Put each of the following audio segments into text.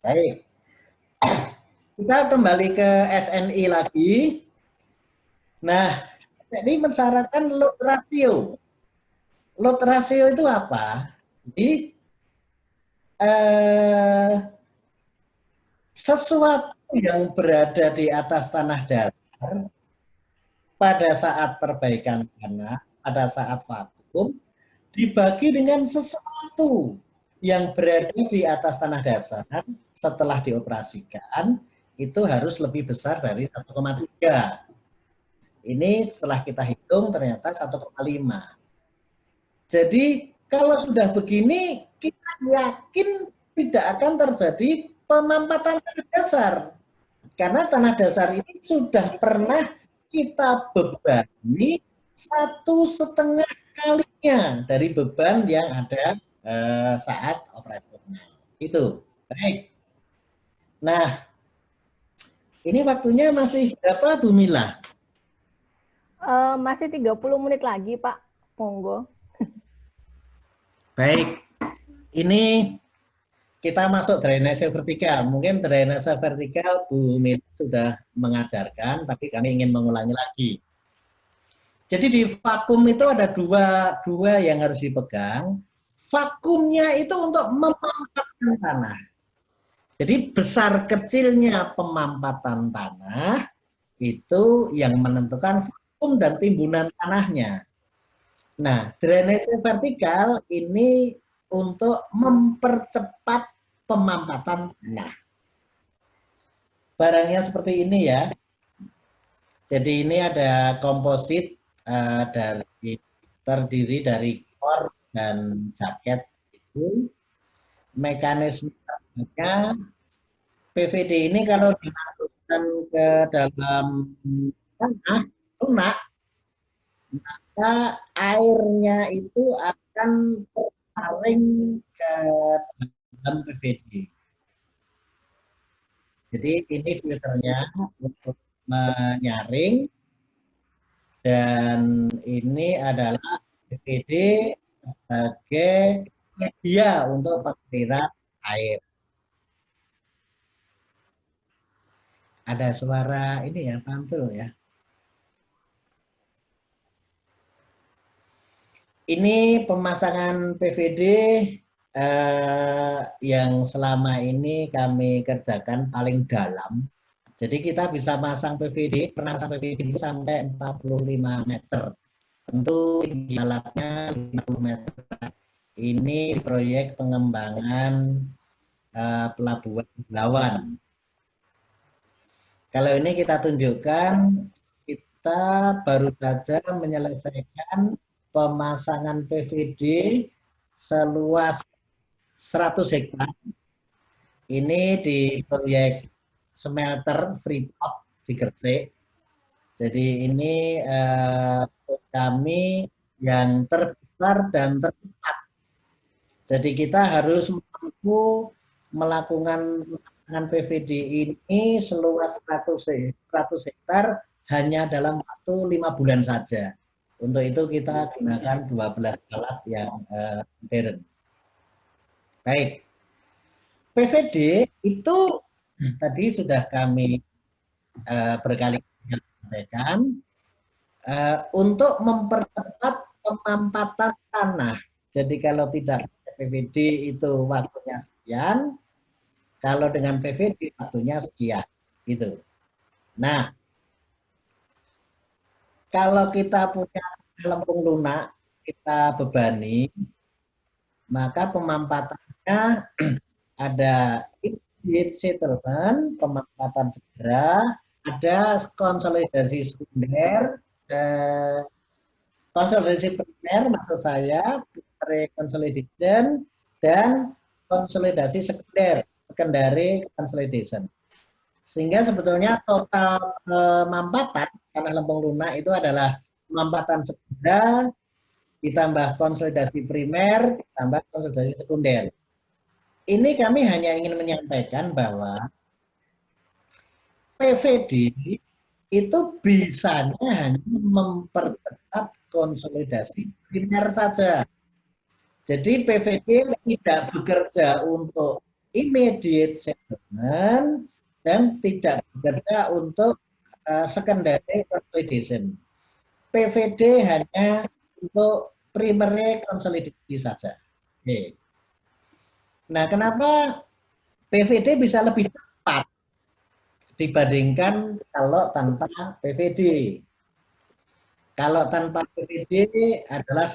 Baik, kita kembali ke SNI lagi. Nah, ini mensyaratkan load ratio. Load ratio itu apa? Jadi, sesuatu yang berada di atas tanah datar pada saat perbaikan tanah, pada saat vakum, dibagi dengan sesuatu yang berada di atas tanah dasar setelah dioperasikan, itu harus lebih besar dari 1,3. Ini setelah kita hitung ternyata 1,5. Jadi kalau sudah begini, kita yakin tidak akan terjadi pemampatan tanah dasar. Karena tanah dasar ini sudah pernah kita bebani 1,5 kalinya dari beban yang ada saat operasional. Itu. Baik. Nah, ini waktunya masih berapa, Bu Mila? Masih 30 menit lagi, Pak. Monggo. Baik. Ini kita masuk drainase vertikal. Mungkin drainase vertikal Bu Mila sudah mengajarkan, tapi kami ingin mengulangi lagi. Jadi di vakum itu ada dua yang harus dipegang. Vakumnya itu untuk memampatkan tanah. Jadi besar kecilnya pemampatan tanah itu yang menentukan vakum dan timbunan tanahnya. Nah, drainase vertikal ini untuk mempercepat pemampatan tanah. Barangnya seperti ini ya. Jadi ini ada komposit terdiri dari core dan jaket itu. Mekanismenya PVD ini kalau dimasukkan ke dalam tanah lunak, maka airnya itu akan tersaring ke dalam PVD. Jadi ini filternya untuk menyaring, dan ini adalah PVD sebagai media untuk pengiriman air. Ada suara ini ya, pantul ya. Ini pemasangan PVD yang selama ini kami kerjakan paling dalam. Jadi kita bisa pasang PVD, pernah sampai PVD sampai 45 meter. Tentu tinggi alatnya 50 meter. Ini proyek pengembangan pelabuhan Belawan. Kalau ini kita tunjukkan, kita baru saja menyelesaikan pemasangan PVD seluas 100 hektar. Ini di proyek smelter Freeport di Gresik. Jadi ini kami yang terbesar dan tercepat. Jadi kita harus mampu melakukan PVD ini seluas 100 hektar hanya dalam waktu 5 bulan saja. Untuk itu kita gunakan 12 alat yang modern. Baik. PVD itu tadi sudah kami berkali-kali sampaikan untuk mempercepat pemampatan tanah. Jadi kalau tidak PVD itu waktunya sekian, kalau dengan PVD waktunya sekian, gitu. Nah, kalau kita punya lempung lunak, kita bebani, maka pemampatannya ada immediate settlement, pemampatan segera, ada konsolidasi sekunder, konsolidasi primer maksud saya, primary consolidation, dan konsolidasi sekunder, secondary consolidation. Sehingga sebetulnya total pemampatan tanah lempung lunak itu adalah pemampatan segera ditambah konsolidasi primer ditambah konsolidasi sekunder. Ini kami hanya ingin menyampaikan bahwa PVD itu bisanya hanya mempercepat konsolidasi primer saja. Jadi PVD tidak bekerja untuk immediate settlement dan tidak bekerja untuk secondary consolidation. PVD hanya untuk primary consolidasi saja. Oke. Nah, kenapa PVD bisa lebih cepat dibandingkan kalau tanpa PVD? Kalau tanpa PVD adalah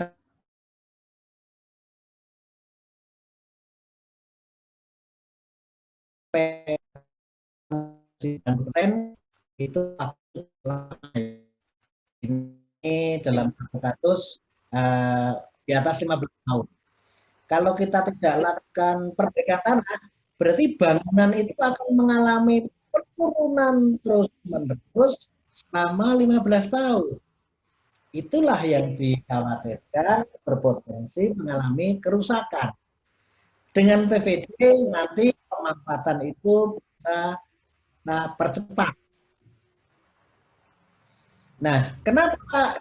itu ini dalam kasus di atas 15 tahun. Kalau kita tidak lakukan perbaikan tanah, berarti bangunan itu akan mengalami penurunan terus-menerus selama 15 tahun. Itulah yang dikhawatirkan berpotensi mengalami kerusakan. Dengan PVD nanti pemanfaatan itu bisa percepat. Nah, kenapa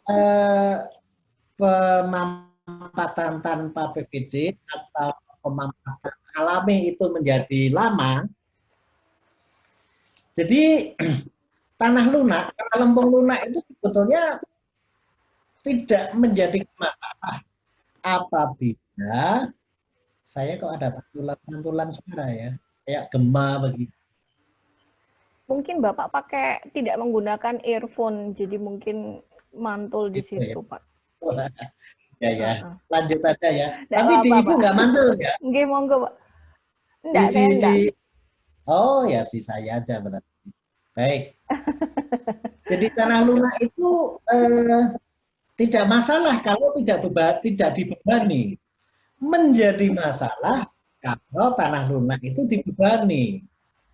pemanfaatan tanpa PVD atau pemanfaatan alami itu menjadi lama? Jadi tanah lunak, tanah lempung lunak itu sebetulnya tidak menjadi masalah apabila saya kok ada pantulan suara ya, kayak gema begitu. Mungkin Bapak pakai tidak menggunakan earphone, jadi mungkin mantul di Gitu situ, ya. Pak. Ya, lanjut aja ya. Nggak Tapi di apa-apa, Ibu Pak. nggak mantul ya? Nggih, monggo, Pak. Enggak, saya enggak. Oh ya sih saya aja berarti. Baik. Jadi tanah lunak itu tidak masalah kalau tidak dibebani. Menjadi masalah kalau tanah lunak itu dibebani.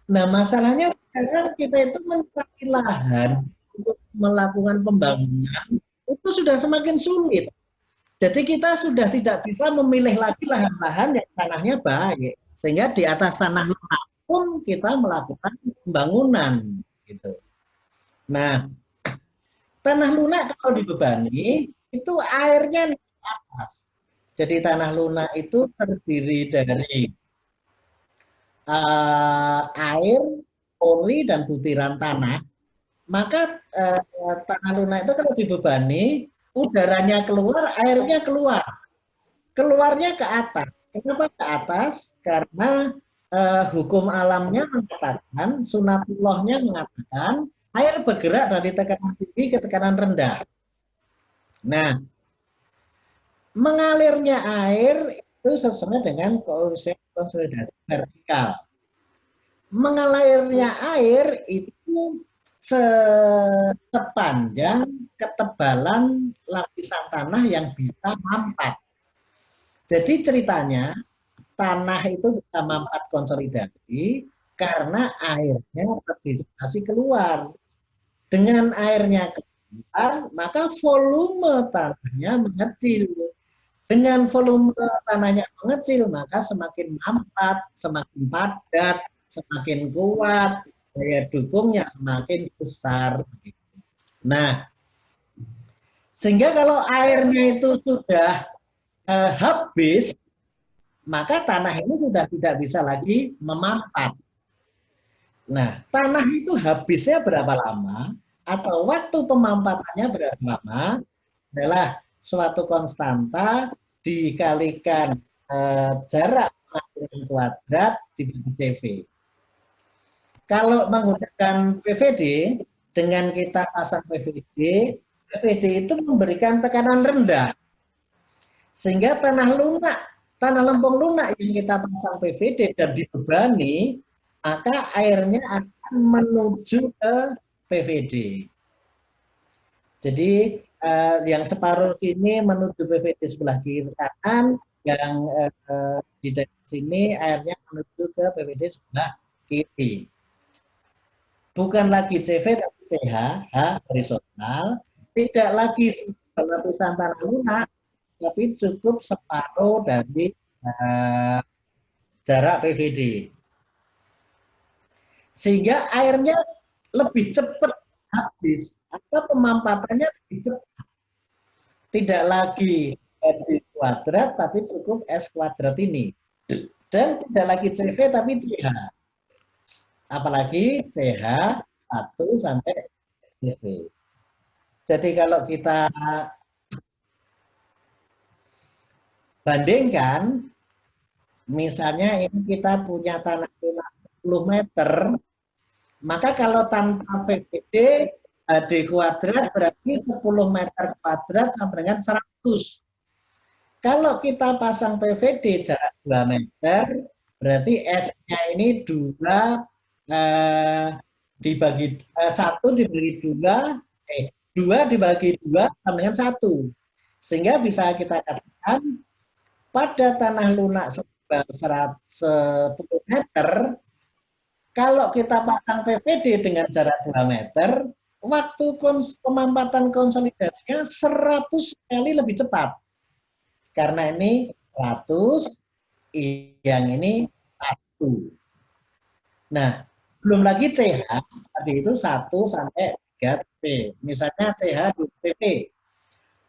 Nah, masalahnya sekarang kita itu mencari lahan untuk melakukan pembangunan itu sudah semakin sulit. Jadi kita sudah tidak bisa memilih lagi lahan-lahan yang tanahnya baik. Sehingga di atas tanah lunak pun kita melakukan pembangunan. Gitu. Nah, tanah lunak kalau dibebani, itu airnya di atas. Jadi tanah lunak itu terdiri dari air, poli, dan butiran tanah. Maka tanah lunak itu kalau dibebani, udaranya keluar, airnya keluar. Keluarnya ke atas. Kenapa ke atas? Karena hukum alamnya mengatakan, sunatullahnya mengatakan, air bergerak dari tekanan tinggi ke tekanan rendah. Nah, mengalirnya air itu sesuai dengan konsep konsolidasi vertikal. Mengalirnya air itu sepanjang ketebalan lapisan tanah yang bisa mampat. Jadi ceritanya tanah itu bisa mampat konsolidasi karena airnya terdisipasi keluar. Dengan airnya keluar, maka volume tanahnya mengecil. Dengan volume tanahnya mengecil, maka semakin mampat, semakin padat, semakin kuat, daya dukungnya semakin besar. Nah, sehingga kalau airnya itu sudah habis, maka tanah ini sudah tidak bisa lagi memampat. Nah, tanah itu habisnya berapa lama atau waktu pemampatannya berapa lama adalah suatu konstanta dikalikan jarak pengaturan kuadrat dibagi CV. Kalau menggunakan PVD, dengan kita pasang PVD, PVD itu memberikan tekanan rendah. Sehingga tanah lunak, tanah lempung lunak yang kita pasang PVD dan dibebani, maka airnya akan menuju ke PVD. Jadi yang separuh ini menuju PVD sebelah kiri kanan, yang di sini airnya menuju ke PVD sebelah kiri. Bukan lagi CV tapi CH, H horizontal, tidak lagi lapisan tanah lunak, tapi cukup separuh dari jarak PVD. Sehingga airnya lebih cepat habis atau pemampatannya lebih cepat. Tidak lagi di kuadrat tapi cukup S kuadrat ini. Dan tidak lagi CV tapi CH. Apalagi CH 1 sampai CV. Jadi kalau kita bandingkan, misalnya ini kita punya tanah 10 meter, maka kalau tanpa VPD HD kuadrat berarti 10 meter kuadrat sama dengan 100. Kalau kita pasang PVD jarak 2 meter, berarti S-nya ini 2 dibagi 1 dibagi 2, 2 dibagi 2 sama dengan 1. Sehingga bisa kita katakan pada tanah lunak sebesar 10 meter, kalau kita pasang PVD dengan jarak 2 meter, waktu pemampatan konsolidasinya 100 kali lebih cepat. Karena ini 100, yang ini 1. Nah, belum lagi CH, tadi itu 1 sampai 3 TP. Misalnya CH 2 TP.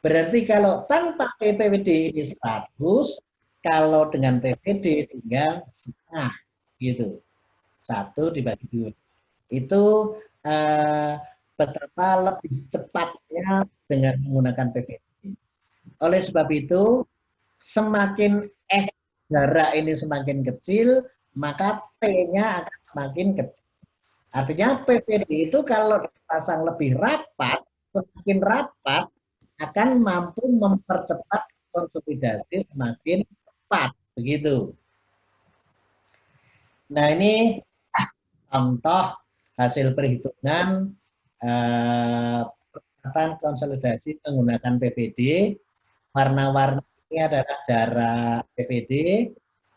Berarti kalau tanpa PPWD ini 100, kalau dengan PPD tinggal setengah. Gitu. 1 dibagi 2. Itu betapa lebih cepatnya dengan menggunakan PPD. Oleh sebab itu, semakin S jarak ini semakin kecil, maka T-nya akan semakin kecil. Artinya PPD itu kalau dipasang lebih rapat, semakin rapat, akan mampu mempercepat konsolidasi semakin cepat. Begitu. Nah, ini contoh hasil perhitungan percepatan konsolidasi menggunakan PVD. Warna-warni ini adalah jarak PVD.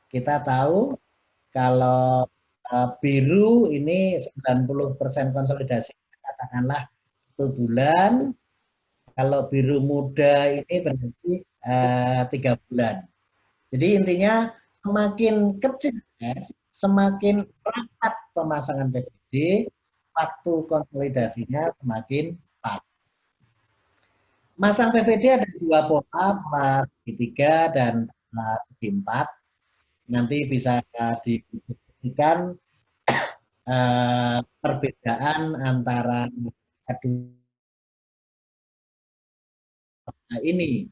Kita tahu kalau biru ini 90% konsolidasi, katakanlah 1 bulan. Kalau biru muda ini berarti 3 bulan. Jadi intinya semakin kecil, semakin rapat pemasangan PVD, waktu konsolidasinya semakin cepat. Masang PVD ada 2 pola, pola segitiga dan pola segi 4. Nanti bisa didiskusikan perbedaan antara kedua ini.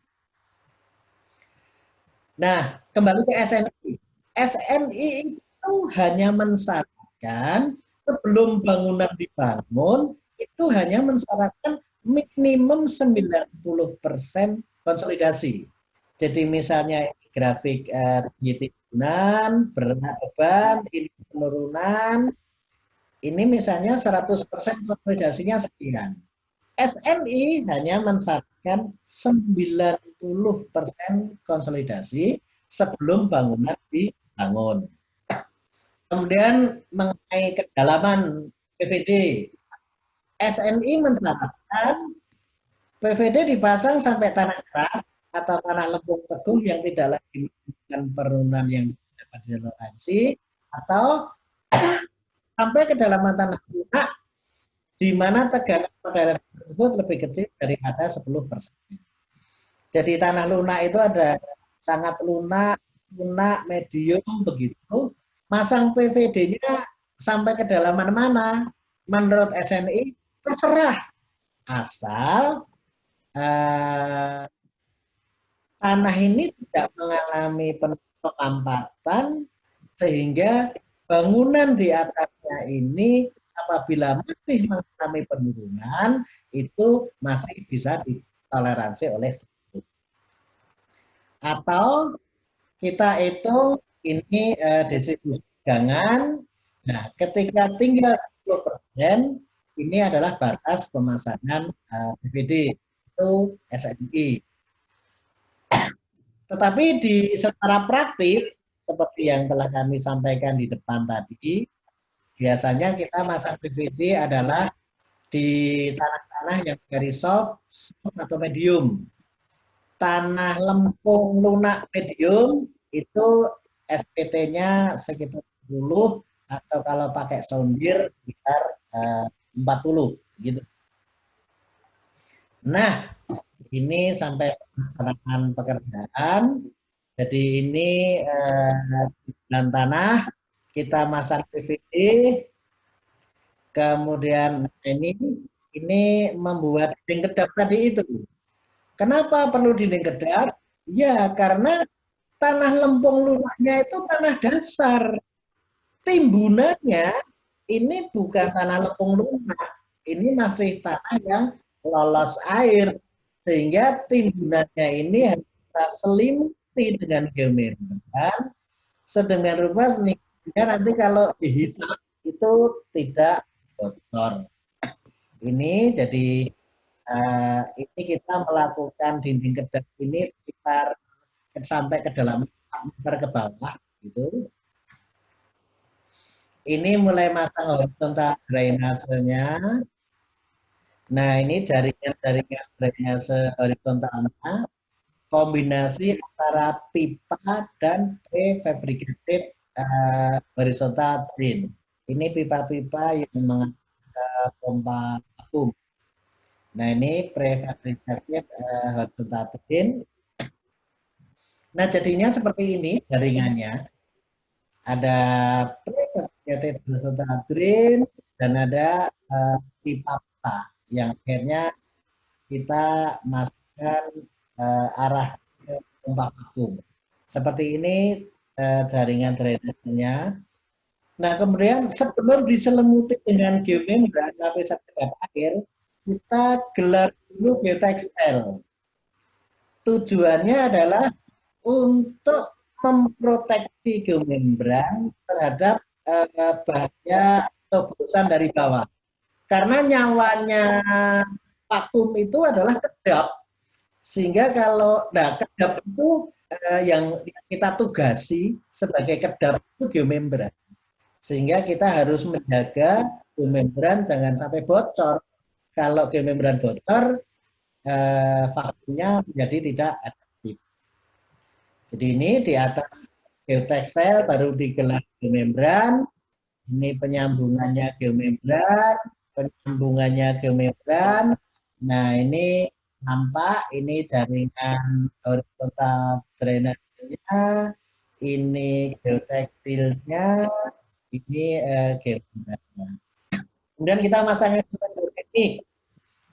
Nah, kembali ke SNI. SNI itu hanya mensyaratkan sebelum bangunan dibangun, itu hanya mensyaratkan minimum 90% konsolidasi. Jadi misalnya grafik tinggi berat beban, ini penurunan, ini misalnya 100% konsolidasinya sekian. SNI hanya mensyaratkan 90% konsolidasi sebelum bangunan dibangun. Kemudian mengenai kedalaman PVD, SNI mensyaratkan PVD dipasang sampai tanah keras atau tanah lempung teguh yang tidak lagi menimbulkan penurunan yang dapat ditoleransi, atau sampai kedalaman tanah lunak di mana tegangan pada tersebut lebih kecil daripada 10%. Jadi tanah lunak itu ada sangat lunak, lunak, medium, begitu. Masang PVD-nya sampai kedalaman mana? Menurut SNI terserah, asal tanah ini tidak mengalami pemampatan sehingga bangunan di atasnya ini apabila masih mengalami penurunan itu masih bisa ditoleransi oleh struktur. Atau kita hitung ini distribusi tegangan. Nah, ketika tinggal 10%, ini adalah batas pemasangan PVD, itu SNI. Tetapi secara praktis, seperti yang telah kami sampaikan di depan tadi, biasanya kita masang PVD adalah di tanah-tanah yang dari soft atau medium. Tanah lempung lunak medium itu SPT-nya sekitar 10, atau kalau pakai soundir sekitar 40 gitu. Nah, ini sampai pelaksanaan pekerjaan, Jadi ini di dalam tanah, kita masang PVD, kemudian ini membuat dinding kedap tadi itu. Kenapa perlu dinding kedap? Ya, karena tanah lempung lunaknya itu tanah dasar. Timbunannya ini bukan tanah lempung lunak, ini masih tanah yang lolos air, sehingga timbunannya ini harus kita selimuti dengan geomembran sedemikian rupa sehingga nanti kalau dihitam itu tidak bocor. Ini jadi ini kita melakukan dinding kedap ini sekitar sampai ke dalam 4 meter ke bawah gitu. Ini mulai masang horizontal drainasenya. Nah, ini jaringan-jaringan drainase horizontalnya kombinasi antara pipa dan prefabricated horizontal drain. Ini pipa-pipa yang menggunakan pompa vakum. Nah, ini prefabricated horizontal drain. Nah, jadinya seperti ini jaringannya. Ada prefabricated horizontal drain dan ada pipa-pipa yang akhirnya kita masukkan arah ke pompa vakum. Seperti ini jaringan drainasenya. Nah, kemudian sebelum diselimuti dengan geomembran lapisan kedap air, kita gelar dulu geotekstil. Tujuannya adalah untuk memproteksi geomembran terhadap bahaya atau bosan dari bawah. Karena nyawanya vakum itu adalah kedap, sehingga kalau kedap itu yang kita tugasi sebagai kedap itu geomembran, sehingga kita harus menjaga geomembran jangan sampai bocor. Kalau geomembran bocor, vakumnya menjadi tidak efektif. Jadi ini di atas geotekstil baru digelar geomembran. Ini penyambungannya geomembran, penyambungannya geomembran. Nah, ini nampak ini jaringan horizontal drainasenya, ini geotekstilnya, ini geomembrannya. Kemudian kita masangkan teknik.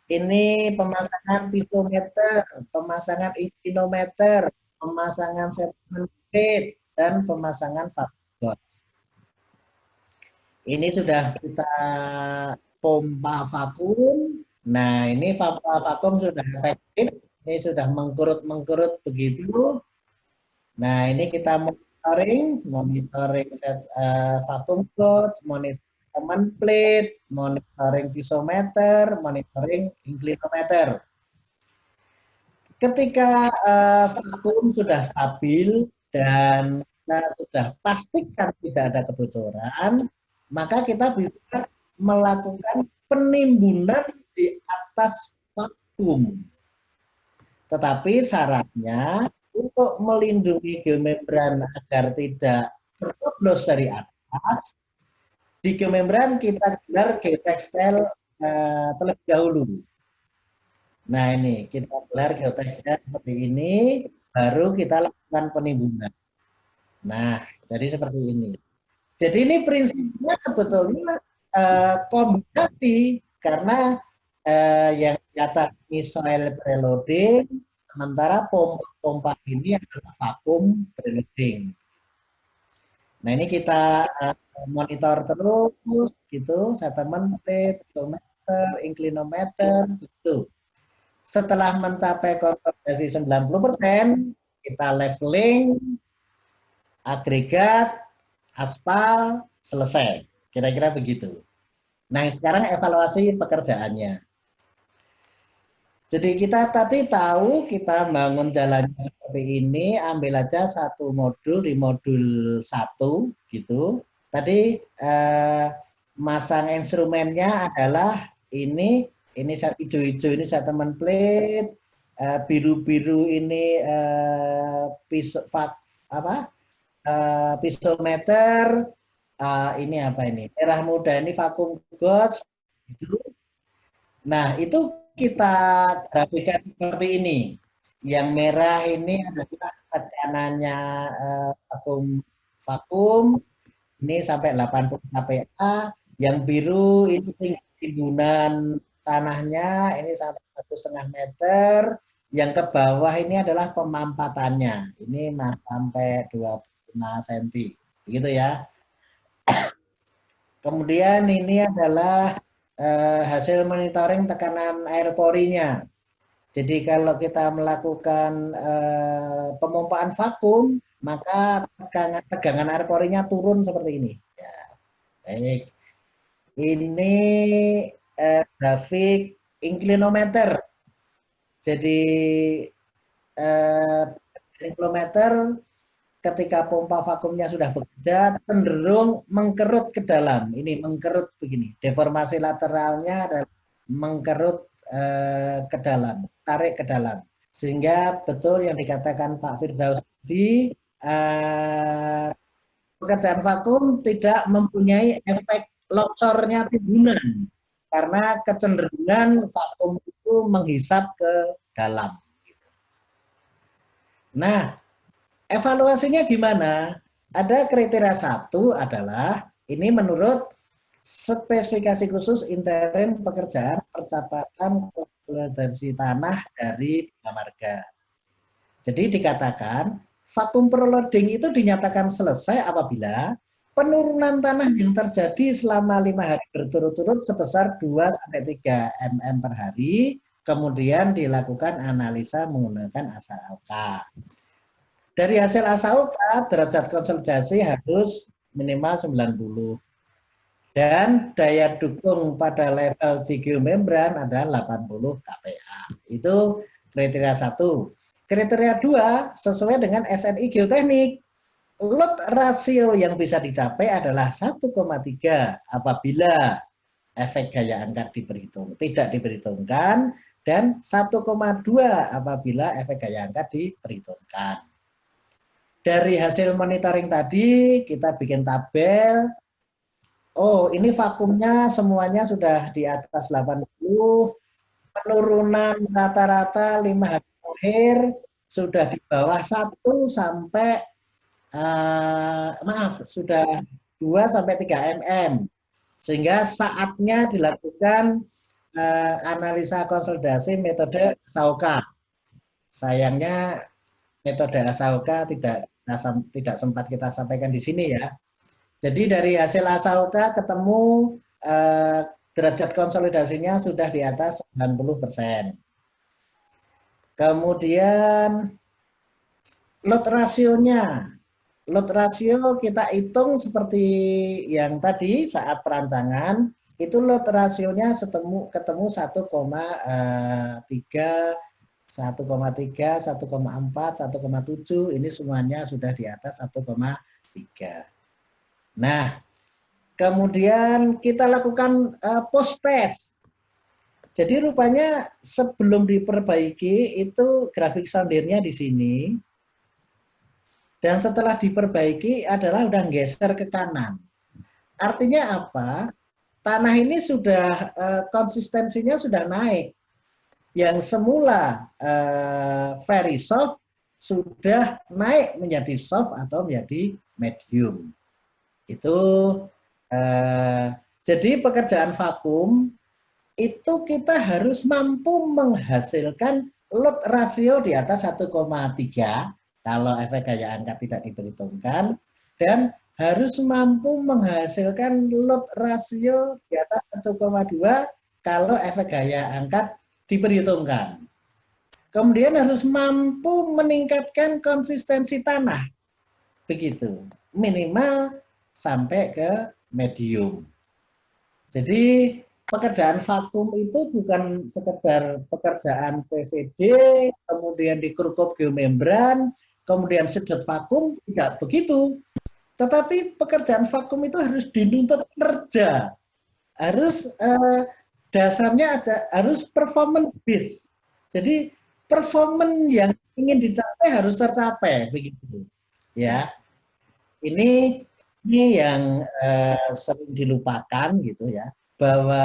Ini pemasangan pisometer, pemasangan inclinometer, pemasangan settlement plate, dan pemasangan fiberglass. Ini sudah kita pompa vakum. Nah, ini pompa vakum sudah efektif. Ini sudah mengkerut-mengkerut begitu. Nah, ini kita monitoring vakum gauge, monitoring plate, monitoring pisometer, monitoring inclinometer. Ketika vakum sudah stabil dan kita sudah pastikan tidak ada kebocoran, maka kita bisa melakukan penimbunan di atas vakum. Tetapi syaratnya untuk melindungi geomembran agar tidak tercoblos dari atas, di geomembran kita gelar geotekstil terlebih dahulu. Nah, ini kita gelar geotekstil seperti ini, baru kita lakukan penimbunan. Nah, jadi seperti ini. Jadi ini prinsipnya sebetulnya kombinasi karena yang di atas ini soil preloading, sementara pompa ini adalah vakum preloading. Nah, ini kita monitor terus gitu, settlement plate, pisometer, inclinometer gitu. Setelah mencapai konsolidasi 90%, kita leveling, agregat, aspal, selesai. Kira-kira begitu. Nah, sekarang evaluasi pekerjaannya. Jadi kita tadi tahu kita bangun jalannya seperti ini, ambil aja satu modul di modul 1 gitu. Tadi masang instrumennya adalah ini hijau-hijau ini settlement plate, biru-biru ini pisometer, ini apa ini? Merah muda ini vakum gauge. Nah, itu kita grafikan seperti ini. Yang merah ini adalah tekanannya vakum ini sampai 80 kPa. Yang biru ini timbunan tanahnya ini sampai 1,5 meter. Yang ke bawah ini adalah pemampatannya. Ini sampai 25 cm. Begitu ya. Kemudian ini adalah hasil monitoring tekanan air porinya. Jadi kalau kita melakukan pemompaan vakum, maka tegangan air porinya turun seperti ini. Ya, baik. Ini grafik inclinometer. Jadi inclinometer ketika pompa vakumnya sudah bekerja cenderung mengkerut ke dalam. Ini mengkerut begini. Deformasi lateralnya adalah mengkerut ke dalam, tarik ke dalam. Sehingga betul yang dikatakan Pak Firdaus tadi, pekerjaan vakum tidak mempunyai efek longsornya timbunan karena kecenderungan vakum itu menghisap ke dalam. Nah, evaluasinya gimana? Ada kriteria satu adalah ini menurut spesifikasi khusus intern pekerjaan percepatan konsolidasi tanah dari Bina Marga. Jadi dikatakan vakum preloading itu dinyatakan selesai apabila penurunan tanah yang terjadi selama 5 hari berturut-turut sebesar 2-3 mm per hari, kemudian dilakukan analisa menggunakan ASAOK. Dari hasil ASAOK, derajat konsolidasi harus minimal 90. Dan daya dukung pada level di geomembran adalah 80 kPa. Itu kriteria 1. Kriteria 2, sesuai dengan SNI Geoteknik. Load rasio yang bisa dicapai adalah 1,3 apabila efek gaya angkat tidak diperhitungkan, dan 1,2 apabila efek gaya angkat diperhitungkan. Dari hasil monitoring tadi, kita bikin tabel. Oh, ini vakumnya semuanya sudah di atas 80, penurunan rata-rata 5 hari terakhir sudah di bawah 1 sampai sudah 2-3 mm. Sehingga saatnya dilakukan analisa konsolidasi metode ASAOK. Sayangnya metode ASAOK tidak sempat kita sampaikan di sini ya. Jadi dari hasil ASAOK ketemu derajat konsolidasinya sudah di atas 90%. Kemudian load rasionya. Load rasio kita hitung seperti yang tadi saat perancangan, itu load rasionya ketemu 1,3, 1,4, 1,7, ini semuanya sudah di atas 1,3. Nah, kemudian kita lakukan post test. Jadi rupanya sebelum diperbaiki itu grafik sondirnya di sini. Dan setelah diperbaiki adalah udah geser ke kanan. Artinya apa? Tanah ini sudah konsistensinya sudah naik. Yang semula very soft sudah naik menjadi soft atau menjadi medium. Itu jadi pekerjaan vakum itu kita harus mampu menghasilkan load rasio di atas 1,3 kalau efek gaya angkat tidak diperhitungkan, dan harus mampu menghasilkan load rasio di atas 1,2 kalau efek gaya angkat diperhitungkan. Kemudian harus mampu meningkatkan konsistensi tanah. Begitu. Minimal sampai ke medium. Jadi pekerjaan vakum itu bukan sekedar pekerjaan PVD, kemudian dikerukut geomembran, kemudian sedot vakum, tidak begitu. Tetapi pekerjaan vakum itu harus dinuntut kerja. Harus dasarnya harus performance based. Jadi performance yang ingin dicapai harus tercapai begitu. Ya. Ini yang sering dilupakan gitu ya, bahwa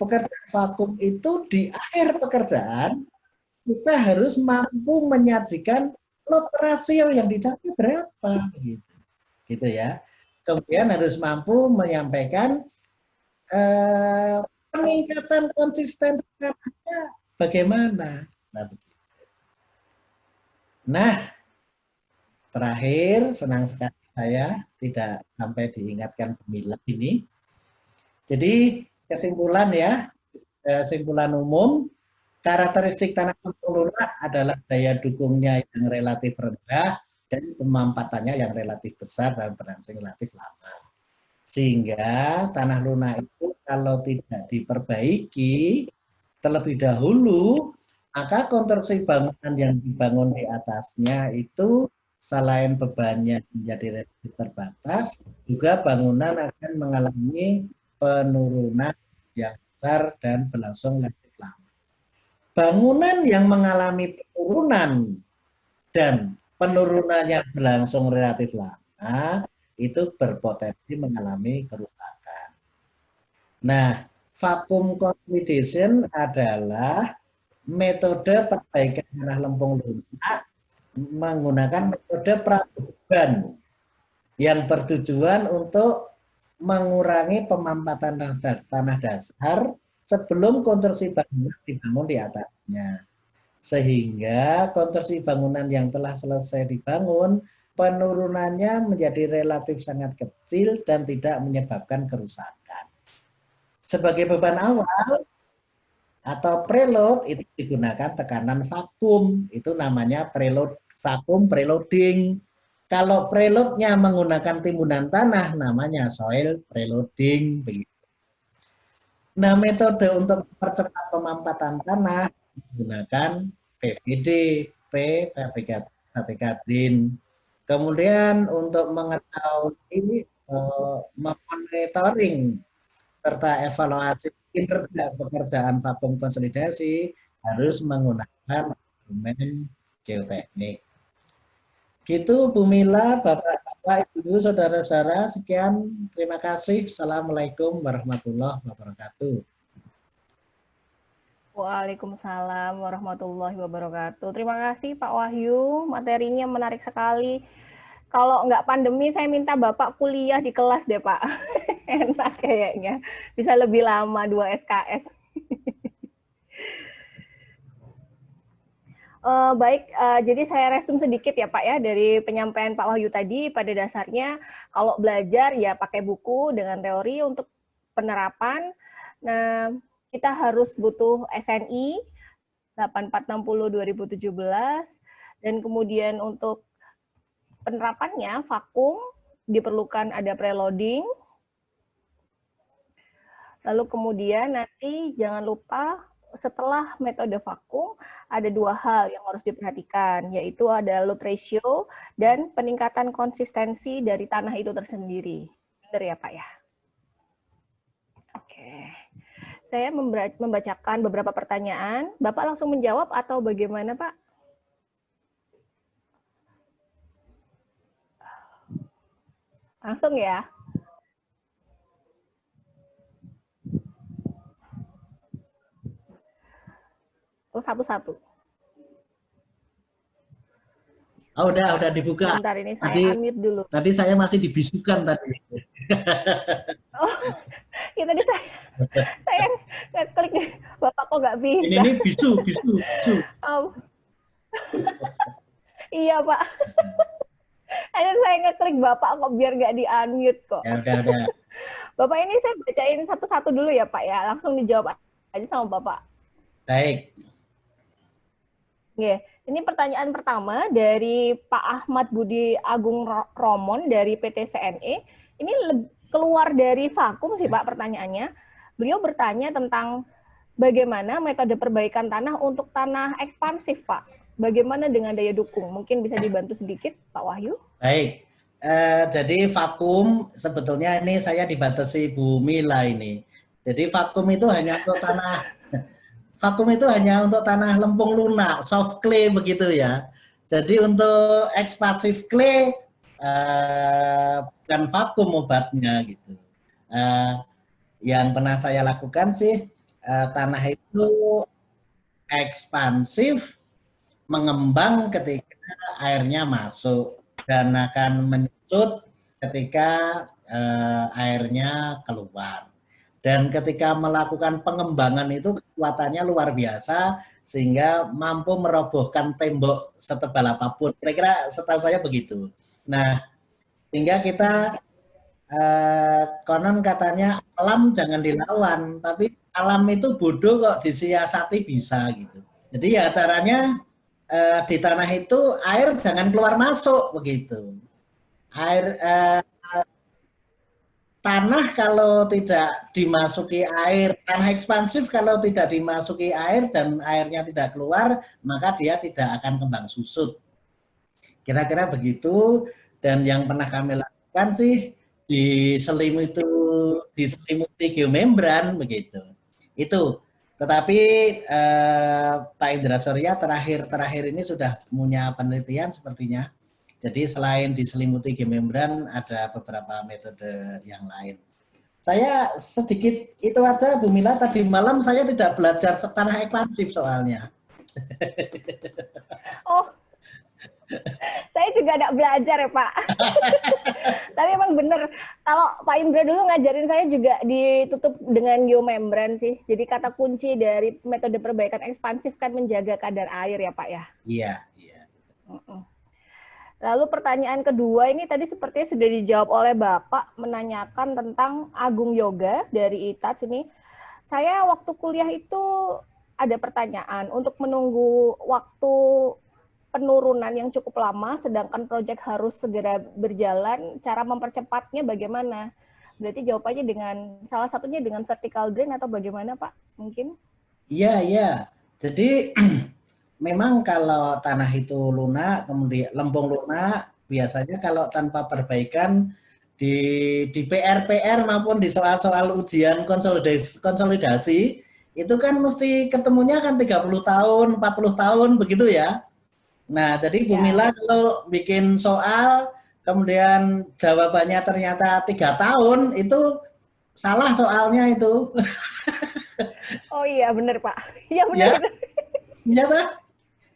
pekerjaan vakum itu di akhir pekerjaan kita harus mampu menyajikan load ratio yang dicapai berapa, gitu ya. Kemudian harus mampu menyampaikan peningkatan konsistensi tanahnya bagaimana. Nah, terakhir senang sekali saya tidak sampai diingatkan pemilah ini. Jadi kesimpulan ya, kesimpulan umum, karakteristik tanah lempung lunak adalah daya dukungnya yang relatif rendah dan pemampatannya yang relatif besar dan berangsur relatif lama. Sehingga tanah lunak itu kalau tidak diperbaiki terlebih dahulu, maka konstruksi bangunan yang dibangun di atasnya itu selain bebannya menjadi relatif terbatas, juga bangunan akan mengalami penurunan yang besar dan berlangsung relatif lama. Bangunan yang mengalami penurunan dan penurunannya berlangsung relatif lama itu berpotensi mengalami kerusakan. Nah, vacuum consolidation adalah metode perbaikan tanah lempung lunak menggunakan metode prabeban yang bertujuan untuk mengurangi pemampatan tanah dasar sebelum konstruksi bangunan dibangun di atasnya. Sehingga konstruksi bangunan yang telah selesai dibangun, penurunannya menjadi relatif sangat kecil dan tidak menyebabkan kerusakan. Sebagai beban awal atau preload itu digunakan tekanan vakum, itu namanya preload, vakum preloading. Kalau preloadnya menggunakan timbunan tanah, namanya soil preloading. Nah, metode untuk mempercepat pemampatan tanah menggunakan PVD, fabrikatrin. Kemudian untuk mengetahui memonitoring serta evaluasi kinerja pekerjaan vakum konsolidasi harus menggunakan instrumen geoteknik. Gitu Bu Mila, Bapak, Ibu, Saudara-saudara, sekian. Terima kasih. Assalamualaikum warahmatullahi wabarakatuh. Waalaikumsalam warahmatullahi wabarakatuh. Terima kasih Pak Wahyu, materinya menarik sekali. Kalau nggak pandemi, saya minta Bapak kuliah di kelas deh Pak. Enak kayaknya. Bisa lebih lama 2 SKS. Baik, jadi saya resume sedikit ya Pak ya, dari penyampaian Pak Wahyu tadi. Pada dasarnya kalau belajar ya pakai buku dengan teori untuk penerapan. Nah, kita harus butuh SNI 8460 2017, dan kemudian untuk penerapannya vakum diperlukan ada preloading. Lalu kemudian nanti jangan lupa setelah metode vakum ada 2 hal yang harus diperhatikan, yaitu ada load ratio dan peningkatan konsistensi dari tanah itu tersendiri. Benar ya Pak ya? Oke. Saya membacakan beberapa pertanyaan. Bapak langsung menjawab atau bagaimana Pak? Langsung ya. Oh, satu-satu. Oh, udah dibuka. Bentar, ini saya unmute dulu. Tadi saya masih dibisukan tadi. Oh, ya tadi saya klik, Bapak kok nggak bisa. Ini bisu. Oh. Iya Pak. Ada saya ngeklik Bapak kok biar nggak di-unmute kok. Ya udah. Bapak ini saya bacain satu-satu dulu ya Pak ya. Langsung dijawab aja sama Bapak. Baik. Oke, ini pertanyaan pertama dari Pak Ahmad Budi Agung Romon dari PT CNE. Ini keluar dari vakum sih Pak pertanyaannya. Beliau bertanya tentang bagaimana metode perbaikan tanah untuk tanah ekspansif Pak. Bagaimana dengan daya dukung? Mungkin bisa dibantu sedikit Pak Wahyu? Baik. Jadi vakum sebetulnya ini saya dibatasi Bu Mila ini. Jadi vakum itu hanya untuk tanah lempung lunak, soft clay begitu ya. Jadi untuk expansive clay bukan vakum obatnya gitu. Yang pernah saya lakukan sih tanah itu ekspansif mengembang ketika airnya masuk dan akan menyusut ketika airnya keluar. Dan ketika melakukan pengembangan itu kekuatannya luar biasa sehingga mampu merobohkan tembok setebal apapun. Kira-kira setahu saya begitu. Nah, sehingga kita konon katanya alam jangan dilawan, tapi alam itu bodoh kok disiasati bisa gitu. Jadi ya caranya di tanah itu air jangan keluar masuk begitu. Air tanah kalau tidak dimasuki air, tanah ekspansif kalau tidak dimasuki air dan airnya tidak keluar, maka dia tidak akan kembang susut. Kira-kira begitu. Dan yang pernah kami lakukan sih diselimuti geomembran begitu. Itu. Tetapi Pak Indra Surya terakhir ini sudah punya penelitian sepertinya. Jadi selain diselimuti geomembran ada beberapa metode yang lain. Saya sedikit itu aja Bu Mila, tadi malam saya tidak belajar tanah ekspansif soalnya. Oh, saya juga ada belajar ya Pak. Tapi emang bener, kalau Pak Indra dulu ngajarin saya juga ditutup dengan geomembran sih. Jadi kata kunci dari metode perbaikan ekspansif kan menjaga kadar air ya Pak ya. Iya, iya. Lalu pertanyaan kedua ini tadi sepertinya sudah dijawab oleh Bapak, menanyakan tentang Agung Yoga dari ITATS ini. Saya waktu kuliah itu ada pertanyaan untuk menunggu waktu penurunan yang cukup lama, sedangkan proyek harus segera berjalan, cara mempercepatnya bagaimana? Berarti jawabannya dengan, salah satunya dengan vertical drain atau bagaimana Pak? Mungkin? Iya, iya. Jadi memang kalau tanah itu lunak, kemudian lempung lunak, biasanya kalau tanpa perbaikan di PR-PR maupun di soal-soal ujian konsolidasi itu kan mesti ketemunya kan 30 tahun, 40 tahun begitu ya. Nah, jadi Bu Mila kalau bikin soal, kemudian jawabannya ternyata 3 tahun, itu salah soalnya itu. Oh iya, benar Pak. Iya Ya, benar. iya tak?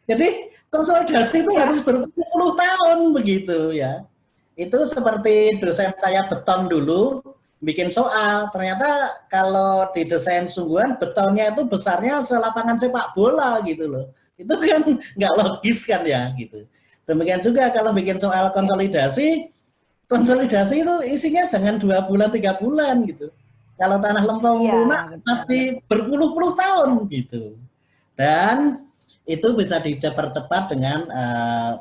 Jadi konsolidasi itu harus berpuluh tahun begitu ya. Itu seperti dosen saya beton dulu, bikin soal, ternyata kalau di desain sungguhan betonnya itu besarnya selapangan sepak bola gitu loh. Itu kan nggak logis kan ya gitu. Demikian juga kalau bikin soal konsolidasi itu isinya jangan 2 bulan 3 bulan gitu. Kalau tanah lempung lunak pasti berpuluh-puluh tahun gitu. Dan itu bisa dipercepat dengan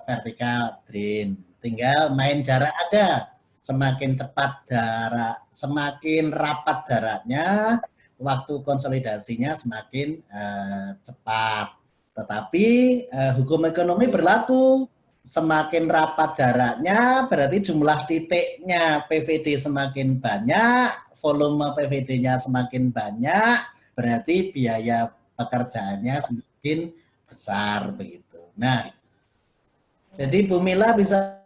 vertical drain. Tinggal main jarak aja. Semakin cepat jarak, semakin rapat jaraknya, waktu konsolidasinya semakin cepat. Tetapi hukum ekonomi berlaku, semakin rapat jaraknya berarti jumlah titiknya PVD semakin banyak, volume PVD-nya semakin banyak, berarti biaya pekerjaannya semakin besar begitu. Nah, jadi Bu Mila bisa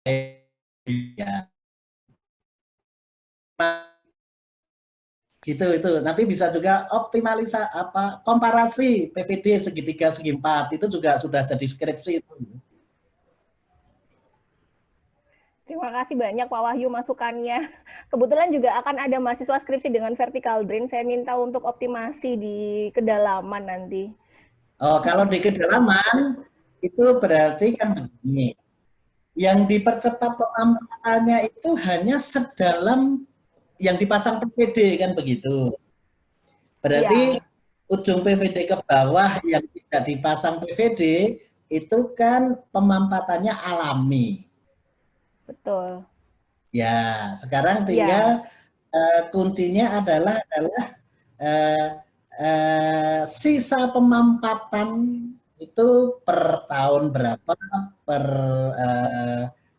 ya gitu itu nanti bisa juga optimalisasi komparasi PVD segitiga segi empat itu juga sudah jadi skripsi itu. Terima kasih banyak Pak Wahyu masukannya. Kebetulan juga akan ada mahasiswa skripsi dengan vertical drain. Saya minta untuk optimasi di kedalaman nanti. Oh, kalau di kedalaman itu berarti kan begini. Yang dipercepat pemampatannya itu hanya sedalam yang dipasang PVD kan begitu. Berarti ya, ujung PVD ke bawah yang tidak dipasang PVD itu kan pemampatannya alami. Betul. Ya, sekarang tinggal kuncinya adalah sisa pemampatan itu per tahun berapa, per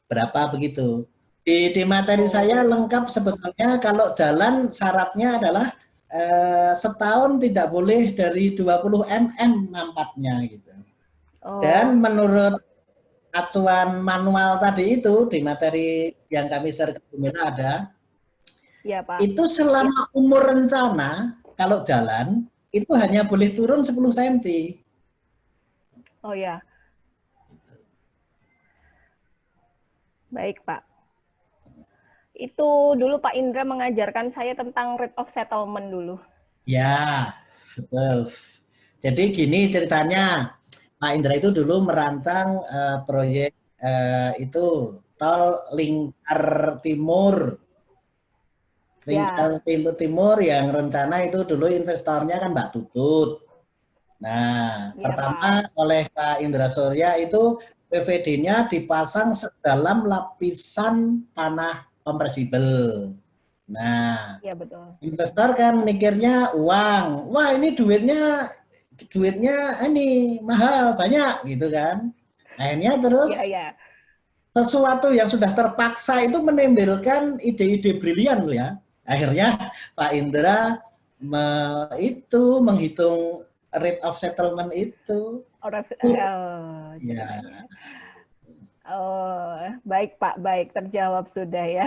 berapa begitu. Di materi saya lengkap sebetulnya kalau jalan syaratnya adalah setahun tidak boleh dari 20 mm mampatnya gitu. Dan menurut acuan manual tadi itu di materi yang kami share ke Bumila ada Iya, Pak. Itu selama umur rencana, kalau jalan, itu hanya boleh turun 10 cm. Oh ya, baik Pak. Itu dulu Pak Indra mengajarkan saya tentang rate of settlement dulu. Ya, betul. Jadi gini ceritanya, Pak Indra itu dulu merancang proyek itu tol Lingkar Timur. Ya, Lingkar Timur yang rencana itu dulu investornya kan Mbak Tutut. Nah, iya pertama Pak. oleh Pak Indra Surya itu PVD-nya dipasang sedalam lapisan tanah kompresibel. Nah, Iya betul. investor kan mikirnya uang. Wah, ini duitnya ini mahal, banyak gitu kan. Akhirnya Iya, terus iya. sesuatu yang sudah terpaksa itu menimbulkan ide-ide brilian loh ya. Akhirnya Pak Indra menghitung rate of settlement itu. Jadi, Ya. oh, baik Pak, baik terjawab sudah ya.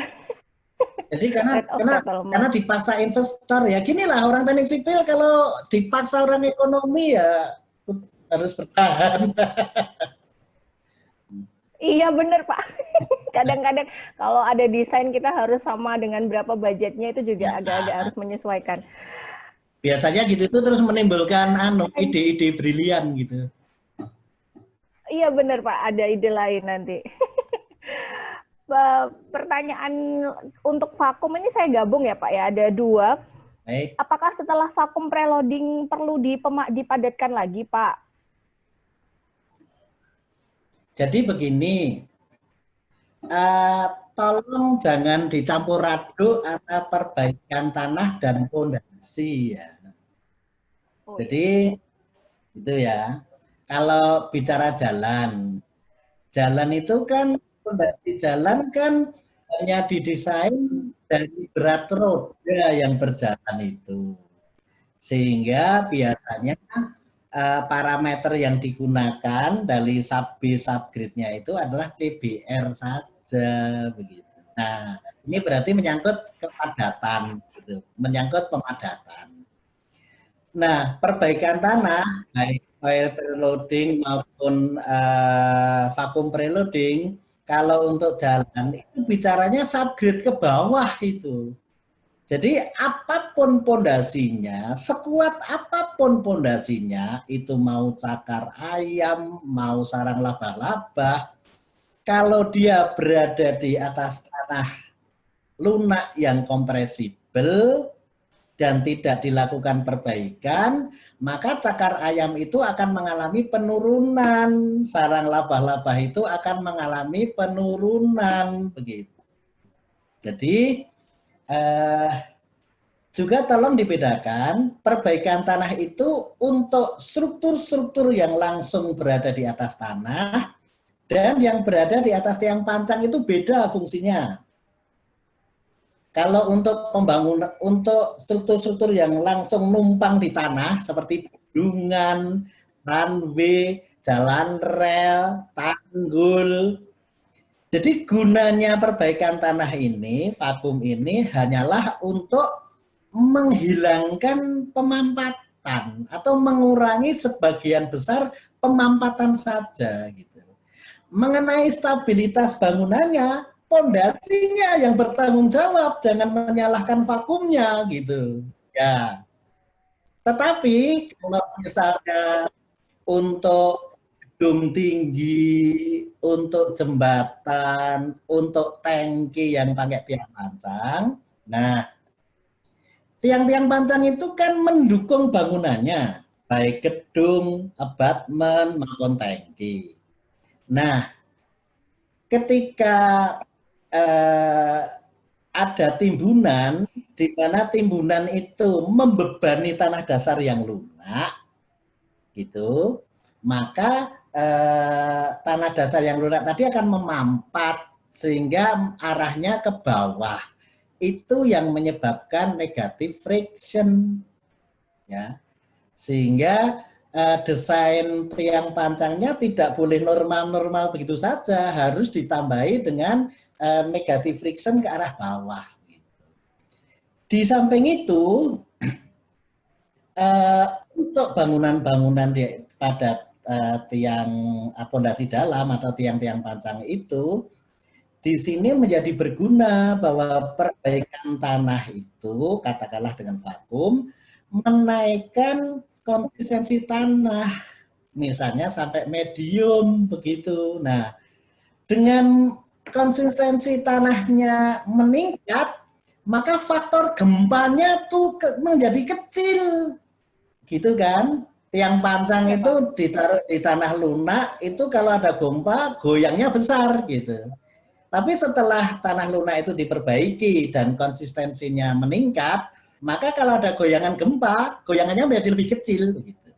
Jadi karena Rate of karena karena settlement. dipaksa investor ya. Ginilah orang teknik sipil kalau dipaksa orang ekonomi ya harus bertahan. Iya bener Pak. Kadang-kadang kalau ada desain kita harus sama dengan berapa budgetnya itu juga Ya, agak-agak harus menyesuaikan. biasanya gitu itu terus menimbulkan ide-ide brilian gitu. Iya bener Pak, ada ide lain nanti. Pertanyaan untuk vakum ini saya gabung ya Pak ya, ada dua. Baik. Apakah setelah vakum preloading perlu dipadatkan lagi Pak? Jadi begini, uh, tolong jangan dicampur aduk antara perbaikan tanah dan fondasi ya. Oh iya. Jadi itu ya. Kalau bicara jalan, jalan itu kan fondasi jalan kan hanya didesain dari berat roda yang berjalan itu. Sehingga biasanya parameter yang digunakan dari sub B subgrade-nya itu adalah CBR saja begitu. Nah, ini berarti menyangkut kepadatan gitu, menyangkut pemadatan. Nah, perbaikan tanah baik oil preloading maupun vakum preloading kalau untuk jalan itu bicaranya subgrade ke bawah itu. Jadi apapun pondasinya, sekuat apapun pondasinya, itu mau cakar ayam, mau sarang laba-laba, kalau dia berada di atas tanah lunak yang kompresibel dan tidak dilakukan perbaikan, maka cakar ayam itu akan mengalami penurunan, sarang laba-laba itu akan mengalami penurunan begitu. Jadi juga tolong dibedakan, perbaikan tanah itu untuk struktur-struktur yang langsung berada di atas tanah dan yang berada di atas tiang pancang itu beda fungsinya. Kalau untuk pembangunan, untuk struktur-struktur yang langsung numpang di tanah seperti bendungan, runway, jalan rel, tanggul. Jadi gunanya perbaikan tanah ini, vakum ini hanyalah untuk menghilangkan pemampatan atau mengurangi sebagian besar pemampatan saja gitu. Mengenai stabilitas bangunannya, pondasinya yang bertanggung jawab, jangan menyalahkan vakumnya gitu. Ya. Tetapi kalau misalnya untuk gedung tinggi, untuk jembatan, untuk tangki yang pakai tiang pancang, nah tiang-tiang pancang itu kan mendukung bangunannya, baik gedung, abutmen, maupun tangki. Nah, ketika eh, ada timbunan, di mana timbunan itu membebani tanah dasar yang lunak, gitu, maka tanah dasar yang lunak tadi akan memampat sehingga arahnya ke bawah. Itu yang menyebabkan negative friction ya, sehingga desain tiang pancangnya tidak boleh normal-normal begitu saja, harus ditambahi dengan negative friction ke arah bawah. Di samping itu, untuk bangunan-bangunan pada tiang pondasi dalam atau tiang-tiang pancang itu, di sini menjadi berguna bahwa perbaikan tanah itu, katakanlah dengan vakum, menaikkan konsistensi tanah, misalnya sampai medium begitu. Nah, dengan konsistensi tanahnya meningkat, maka faktor gempanya tuh menjadi kecil, gitu kan? Tiang pancang itu ditaruh di tanah lunak, itu kalau ada gempa goyangnya besar gitu. Tapi setelah tanah lunak itu diperbaiki dan konsistensinya meningkat, maka kalau ada goyangan gempa, goyangannya menjadi lebih kecil begitu.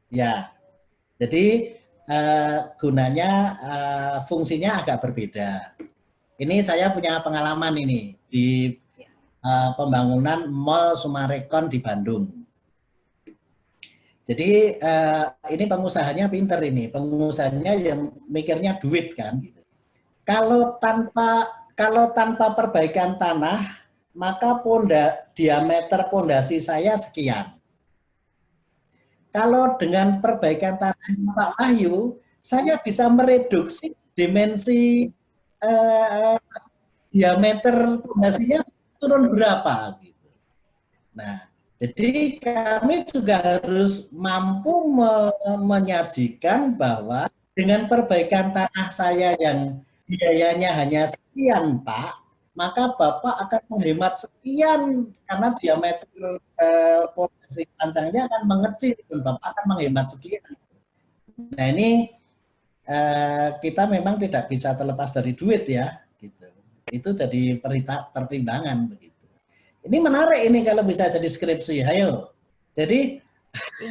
Ya. Jadi gunanya fungsinya agak berbeda. Ini saya punya pengalaman ini di pembangunan Mall Sumarekon di Bandung. Jadi ini pengusahanya pinter ini, pengusahanya yang mikirnya duit kan. Kalau tanpa perbaikan tanah, maka diameter pondasi saya sekian. Kalau dengan perbaikan tanah Pak Wahyu, saya bisa mereduksi dimensi diameter pondasinya turun berapa gitu. Nah, jadi kami juga harus mampu menyajikan bahwa dengan perbaikan tanah saya yang biayanya hanya sekian, Pak, maka Bapak akan menghemat sekian karena diameter pondasi pancangnya akan mengecil dan Bapak akan menghemat sekian. Nah, ini kita memang tidak bisa terlepas dari duit ya, gitu. Itu jadi pertimbangan begitu. Ini menarik ini kalau bisa jadi skripsi. Ayo. Jadi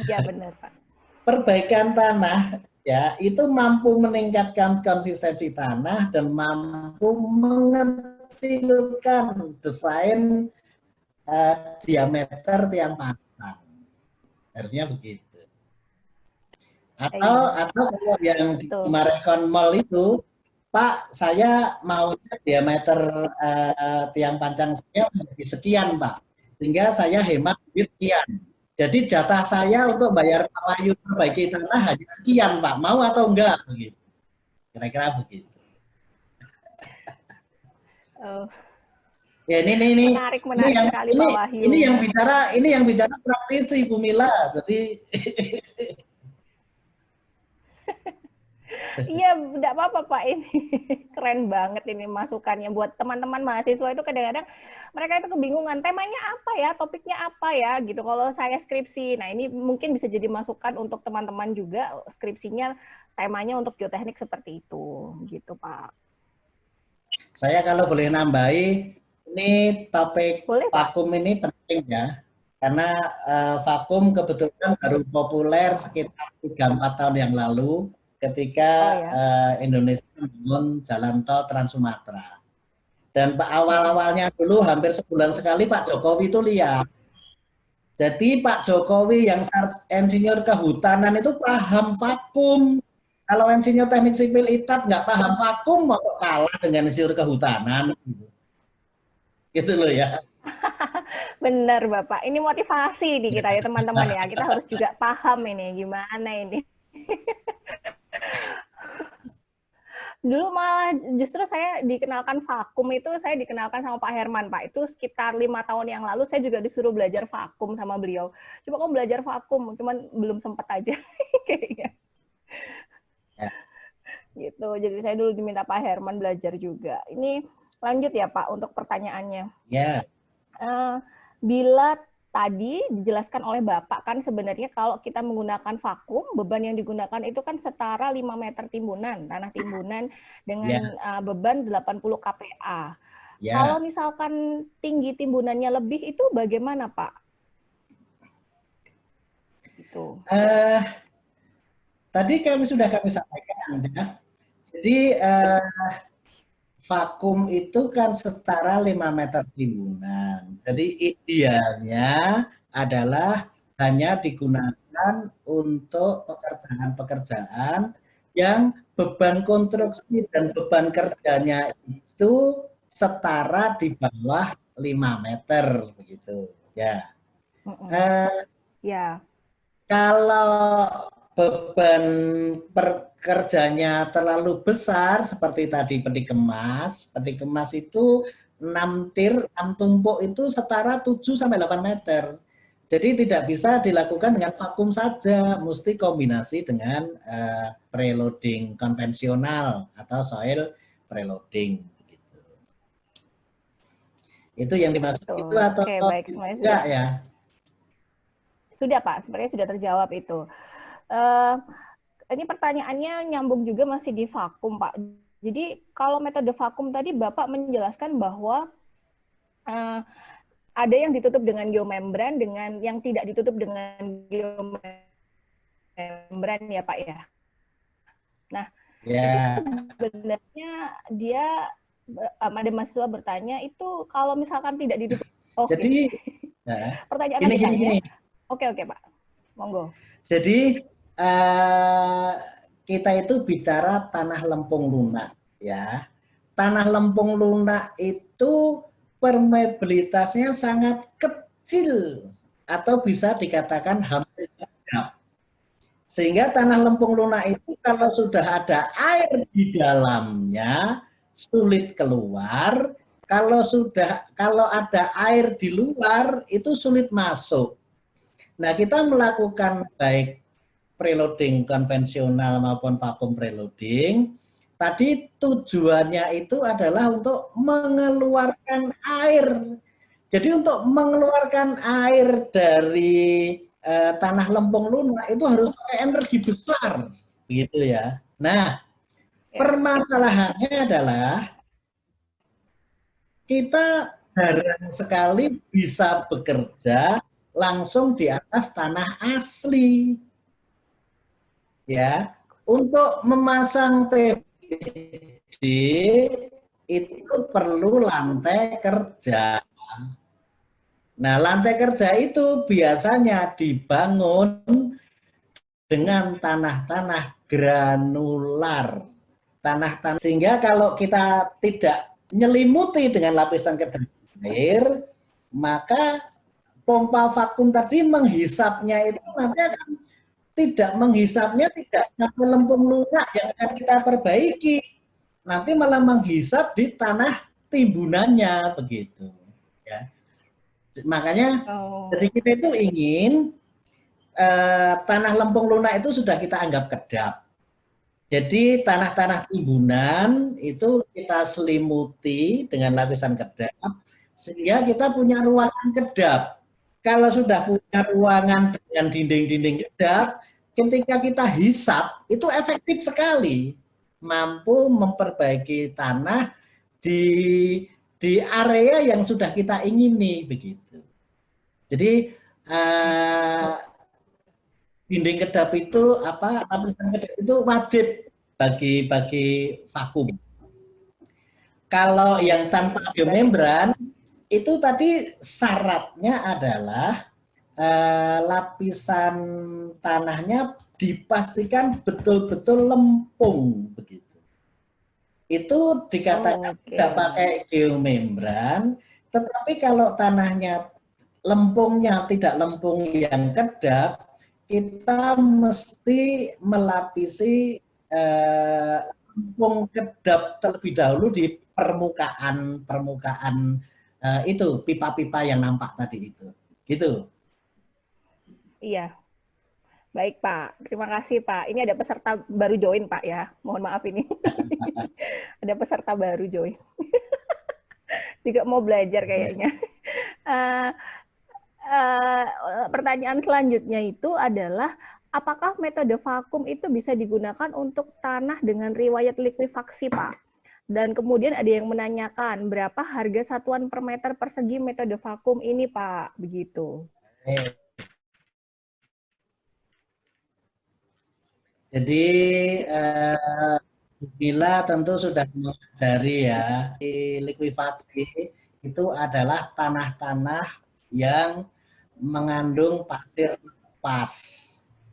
iya benar, Pak. Perbaikan tanah ya itu mampu meningkatkan konsistensi tanah dan mampu mengecilkan desain diameter tiang pancang. Harusnya begitu. Atau kalau yang di Sumarekon Mall itu, Pak, saya mau diameter tiang pancang saya menjadi sekian, Pak. Sehingga saya hemat duit sekian. Jadi jatah saya untuk bayar Pak Wahyu perbaiki tanah hanya sekian, Pak. Mau atau enggak? Begitu. Kira-kira begitu. Ya ini menarik yang, sekali Pak Wahyu. Ini yang bicara praktisi Bu Mila. Jadi iya, tidak apa-apa Pak, ini keren banget ini masukannya buat teman-teman mahasiswa itu kadang-kadang mereka itu kebingungan temanya apa ya, topiknya apa ya gitu. Kalau saya skripsi, nah ini mungkin bisa jadi masukan untuk teman-teman juga skripsinya temanya untuk geoteknik seperti itu, gitu Pak. Saya kalau boleh nambahi, ini topik vakum ini penting ya, karena vakum kebetulan baru populer sekitar 3-4 tahun yang lalu ketika Indonesia membangun jalan tol Trans Sumatera. Dan awal-awalnya dulu hampir sebulan sekali Pak Jokowi itu lihat. Jadi Pak Jokowi yang insinyur kehutanan itu paham vakum. Kalau insinyur teknik sipil ITAT nggak paham vakum, mau kalah dengan insinyur kehutanan. Gitu loh ya. Benar Bapak, ini motivasi nih kita ya teman-teman ya. Kita harus juga paham ini gimana ini. Dulu malah justru saya dikenalkan vakum itu, saya dikenalkan sama Pak Herman, Pak. Itu sekitar 5 tahun yang lalu saya juga disuruh belajar vakum sama beliau. Coba kamu belajar vakum, cuman belum sempat aja kayaknya. Ya. Gitu. Jadi saya dulu diminta Pak Herman belajar juga. Ini lanjut ya Pak untuk pertanyaannya. Ya. Bila tadi dijelaskan oleh Bapak kan sebenarnya kalau kita menggunakan vakum, beban yang digunakan itu kan setara 5 meter timbunan, tanah timbunan dengan beban 80 kPa. Kalau misalkan tinggi timbunannya lebih itu bagaimana Pak? Itu. Tadi sudah kami sampaikan ya. Jadi vakum itu kan setara 5 meter timbunan. Jadi idealnya adalah hanya digunakan untuk pekerjaan-pekerjaan yang beban konstruksi dan beban kerjanya itu setara di bawah 5 meter begitu ya. Ya. Kalau beban pekerjanya terlalu besar seperti tadi peti kemas itu 6 tir, 6 tumpuk itu setara 7 sampai 8 meter. Jadi tidak bisa dilakukan dengan vakum saja, mesti kombinasi dengan preloading konvensional atau soil preloading. Itu yang dimaksud itu atau Oke, baik, enggak ya? Sudah Pak, sebenarnya sudah terjawab itu. Ini pertanyaannya nyambung juga masih di vakum Pak. Jadi kalau metode vakum tadi Bapak menjelaskan bahwa ada yang ditutup dengan geomembran, dengan yang tidak ditutup dengan geomembran ya Pak ya. Nah, ya. sebenarnya dia ada mahasiswa bertanya itu kalau misalkan tidak ditutup. Jadi pertanyaan gini. Oke Pak, monggo. Jadi kita itu bicara tanah lempung lunak ya. Tanah lempung lunak itu permeabilitasnya sangat kecil atau bisa dikatakan hampir tidak. Sehingga tanah lempung lunak itu kalau sudah ada air di dalamnya sulit keluar, kalau ada air di luar itu sulit masuk. Nah, kita melakukan baik preloading konvensional maupun vakum preloading. Tadi tujuannya itu adalah untuk mengeluarkan air. Jadi untuk mengeluarkan air dari tanah lempung lunak itu harus pakai energi besar, begitu ya. Nah, permasalahannya adalah kita jarang sekali bisa bekerja langsung di atas tanah asli. Ya, untuk memasang PVD itu perlu lantai kerja. Nah, lantai kerja itu biasanya dibangun dengan tanah-tanah granular. Tanah-tanah sehingga kalau kita tidak menyelimuti dengan lapisan kedap air, maka pompa vakum tadi menghisapnya itu nanti akan tidak menghisapnya tidak sampai lempung lunak yang akan kita perbaiki. Nanti malah menghisap di tanah timbunannya begitu. Ya. Makanya dari kita itu ingin tanah lempung lunak itu sudah kita anggap kedap. Jadi tanah-tanah timbunan itu kita selimuti dengan lapisan kedap sehingga kita punya ruangan kedap. Kalau sudah punya ruangan dengan dinding-dinding kedap, ketika kita hisap itu efektif sekali, mampu memperbaiki tanah di area yang sudah kita ingini begitu. Jadi dinding kedap itu lapisan kedap itu wajib bagi vakum. Kalau yang tanpa geomembran itu tadi syaratnya adalah lapisan tanahnya dipastikan betul-betul lempung begitu. Itu dikatakan tidak pakai geomembran, tetapi kalau tanahnya lempungnya tidak lempung yang kedap, kita mesti melapisi lempung kedap terlebih dahulu di permukaan itu pipa-pipa yang nampak tadi itu, gitu. Iya, baik Pak. Terima kasih Pak. Ini ada peserta baru join Pak ya. Mohon maaf ini. Ada peserta baru join. Juga mau belajar kayaknya. Pertanyaan selanjutnya itu adalah apakah metode vakum itu bisa digunakan untuk tanah dengan riwayat likuifaksi, Pak? Dan kemudian ada yang menanyakan berapa harga satuan per meter persegi metode vakum ini, Pak? Begitu. Jadi bila tentu sudah mengajari ya, likuifaksi itu adalah tanah-tanah yang mengandung pasir lepas,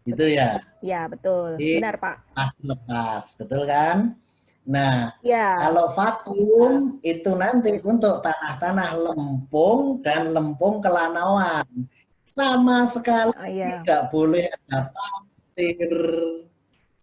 gitu ya? Ya betul, benar Pak. Pasir lepas, betul kan? Nah, Ya. kalau vakum itu nanti untuk tanah-tanah lempung dan lempung kelanauan. Sama sekali Oh iya. tidak boleh ada pasir.